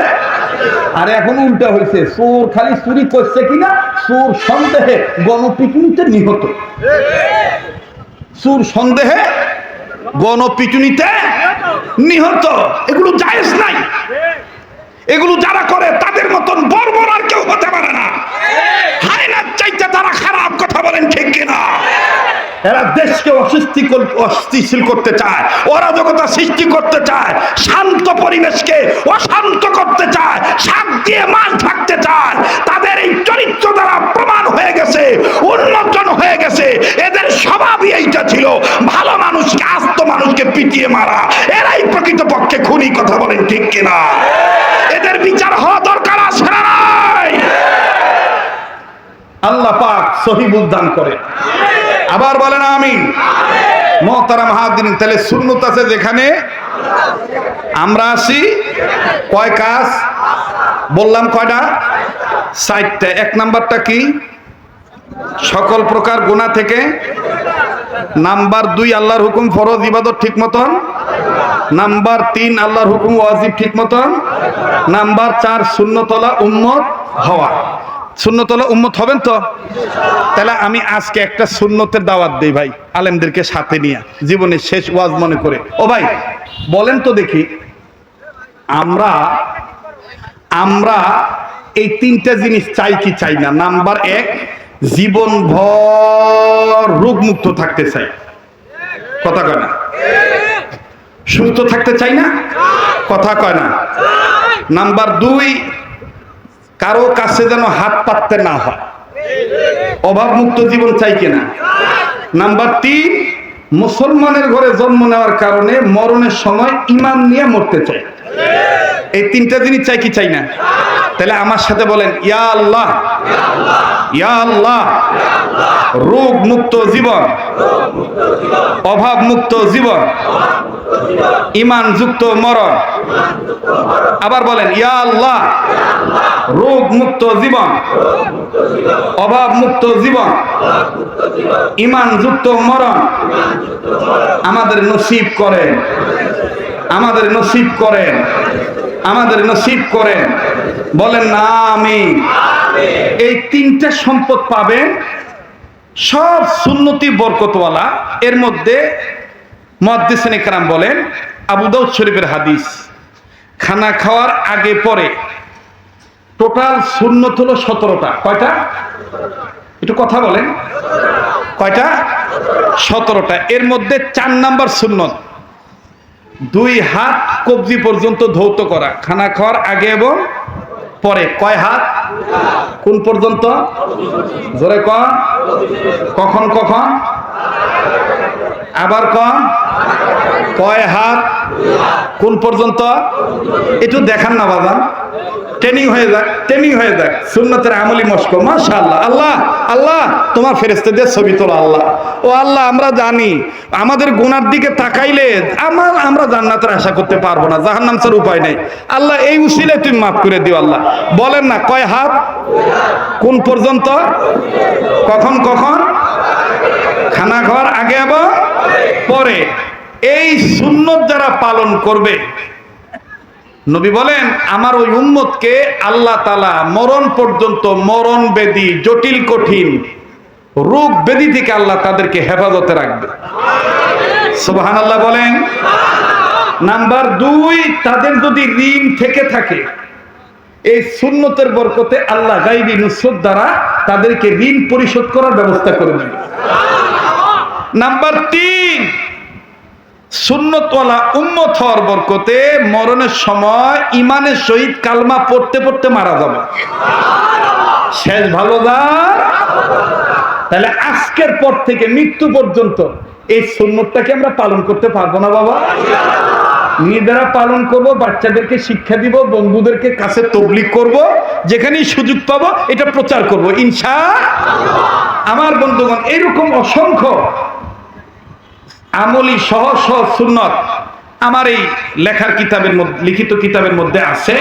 Speaker 1: আর এখন উল্টা হয়েছে, চোর খালি চুরি করছে কিনা, চোর সন্দেহে গণপিটুনিতে নিহত, চোর সন্দেহে গণপিটুনিতে নিহত। এগুলো জায়েজ নাই। এগুলো যারা করে তাদের মতন বর্বর আর কেউ হতে পারে না। হায়নার চাইতে তারা খারাপ, কথা বলেন ঠিক কিনা? এরা দেশকে অস্থিতিশীল করতে চায়, অরাজকতা সৃষ্টি করতে চায়, শান্ত পরিবেশকে অশান্ত করতে চায়, শাক দিয়ে মাছ থাকতে চায়। তাদের এই চরিত্র দ্বারা প্রমাণ হয়ে গেছে, উন্মোচন হয়ে গেছে, এদের স্বভাবই এইটা ছিল, ভালো মানুষকে, আস্ত মানুষকে পিটিয়ে মারা। এরাই প্রকৃতপক্ষে খুনি, কথা বলেন ঠিক কিনা? এদের বিচার হওয়া দরকার আছে না নাই? আল্লাহ পাক সহিবুল দান করে। আবার বলেন আমিন। মুহতারাম হাজিরিন, তাহলে সুন্নাত আছে যেখানে আমরা আছি, কয় কাজ বললাম? কয়টা? 4টা। 1 নাম্বারটা কি? সকল প্রকার গুনাহ থেকে। নাম্বার 2 আল্লাহর হুকুম ফরজ ইবাদত ঠিক মতন। নাম্বার 3 আল্লাহর হুকুম ওয়াজিব ঠিক মতন। নাম্বার 4 সুন্নতওয়ালা উম্মত হওয়া। সুন্নতওয়ালা উম্মত হবেন তো? তাহলে আমি আজকে একটা সুন্নতের দাওয়াত দেই ভাই, আলেমদেরকে সাথে নিয়ে, জীবনের শেষ ওয়াজ মনে করে। ও ভাই বলেন তো দেখি, আমরা এই 3টা জিনিস চাই কি চাই না? নাম্বার 1, জীবনভর রোগ মুক্ত থাকতে চাই, কথা কয় না? সুস্থ থাকতে চাই না, কথা কয় না? নাম্বার 2, কারো কাছে যেন হাত পাততে না হয়, অভাব মুক্ত জীবন চাই কিনা? নাম্বার 3, মুসলমানের ঘরে জন্ম নেওয়ার কারণে মরণের সময় ঈমান নিয়ে মরতে চাই। এই 3টা জিনিস চাই কি চাই না? তাহলে আমার সাথে বলেন, ইয়া আল্লাহ, ইয়া আল্লাহ, রোগ মুক্ত জীবন, অভাব মুক্ত জীবন, ঈমান যুক্ত মরণ। আবার বলেন, ইয়া আল্লাহ, রোগ মুক্ত জীবন, অভাব মুক্ত জীবন, ঈমান যুক্ত মরণ আমাদের নসিব করেন, আমাদের নসিব করেন, আমাদের নসিব করেন। বলেন না আমিন। এই 3টা সম্পদ পাবেন, সব সুন্নতি বরকতওয়ালা। এর মধ্যে মুহাদ্দিসিনে কেরাম বলেন, আবু দাউদ শরীফের হাদিস, খানা খাওয়ার আগে পরে টোটাল সুন্নত হলো 17টা। কয়টা? একটু কথা বলেন। কয়টা? 17টা। এর মধ্যে 4 নাম্বার সুন্নত, 2 হাত কবজি পর্যন্ত ধৌত করা খানা খাওয়ার আগে এবং পরে। কয় হাত? কোন পর্যন্ত? জোরে কন। কখন কখন? আবার কন। কয় হাত? কোন পর্যন্ত? একটু দেখান না বাবা, ট্রেনিং হয়ে যাক, ট্রেনিং হয়ে যাক, সুন্নতের আমলি মস্ক। মাশাআল্লাহ। আল্লাহ আল্লাহ তোমার ফেরেশতাদের ছবি তোলা আল্লাহ। ও আল্লাহ, আমরা জানি আমাদের গুনার দিকে তাকাইলে আমরা জান্নাতের আশা করতে পারবো না, জাহান্নাম ছাড়া উপায় নেই। আল্লাহ এই উসিলায় তুমি মাফ করে দিও আল্লাহ। বলেন না, কয় হাত? কোন পর্যন্ত? কখন কখন? খানা খাওয়ার আগে এবং পরে। এই সুন্নত যারা পালন করবে, নবী বলেন আমার ওই উম্মতকে আল্লাহ তাআলা মরণ পর্যন্ত, মরণ ব্যাধি, জটিল কঠিন রোগ ব্যাধি থেকে আল্লাহ তাদেরকে হেফাজতে রাখবে। সুবহানাল্লাহ বলেন। নাম্বার 2, তাদের যদি ঋণ থেকে থাকে, এই সুন্নতের বরকতে আল্লাহ গায়বী নুসরত দ্বারা তাদেরকে ঋণ পরিশোধ করার ব্যবস্থা করে দেবে। নাম্বার 3, সুন্নতওয়ালা উম্মত হওয়ার বরকতে মরণের সময় ইমানের সহিত কালমা পড়তে পড়তে মারা যাবে। শেষ ভালো যার। তাহলে আজকের পর থেকে মৃত্যু পর্যন্ত এই সুন্নতটাকে আমরা পালন করতে পারবো না বাবা? নিজেরা পালন করব, বাচ্চাদেরকে শিক্ষা দিব, বন্ধুদেরকে কাছে তাবলীগ করব, যেখানেই সুযোগ পাবো এটা প্রচার করব ইনশাআল্লাহ। আমার বন্ধুগণ, এরকম অসংখ্য আমলি সহজ সহজ সুন্নত আমার এই লেখার কিতাবের মধ্যে, লিখিত কিতাবের মধ্যে আছে,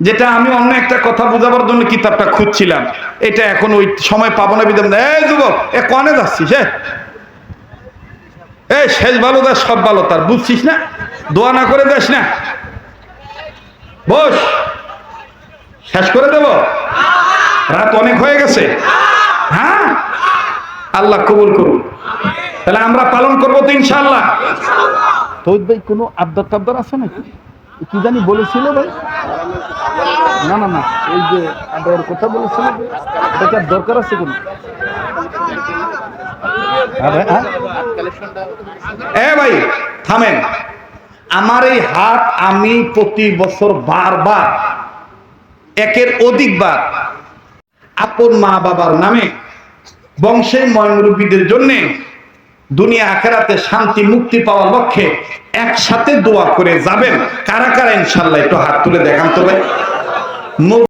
Speaker 1: যেটা আমি অন্য একটা কথা বোঝাবার জন্য কিতাবটা খুঁজছিলাম। এটা এখন ওই সময় পাবো না বিধান। এই যুবক, এ কনে যাচ্ছিস? এই শেষ ভালো তার সব ভালো তার, বুঝছিস না? দোয়া না করে যাস না, বস, শেষ করে দেব, রাত অনেক হয়ে গেছে। হ্যাঁ, আল্লাহ কবুল করুন। তাহলে আমরা পালন করবো তো ইনশাআল্লাহ। তৌহিদ ভাই কোনো আবদার টাবদার আছে নাকি? কি জানি বলেছিল ভাই? না না না, এই যে আবার কথা বলেছিল, এটা দরকার আছে কোন? এ ভাই থামেন। আমার এই হাত আমি প্রতি বছর বারবার, একের অধিকবার আপন মা বাবার নামে, বংশের ময়মুরব্বীদের জন্য দুনিয়া আখেরাতে শান্তি মুক্তি পাওয়ার লক্ষ্যে একসাথে দোয়া করে যাবেন। কারা কারা ইনশাআল্লাহ একটু হাত তুলে দেখান তো ভাই।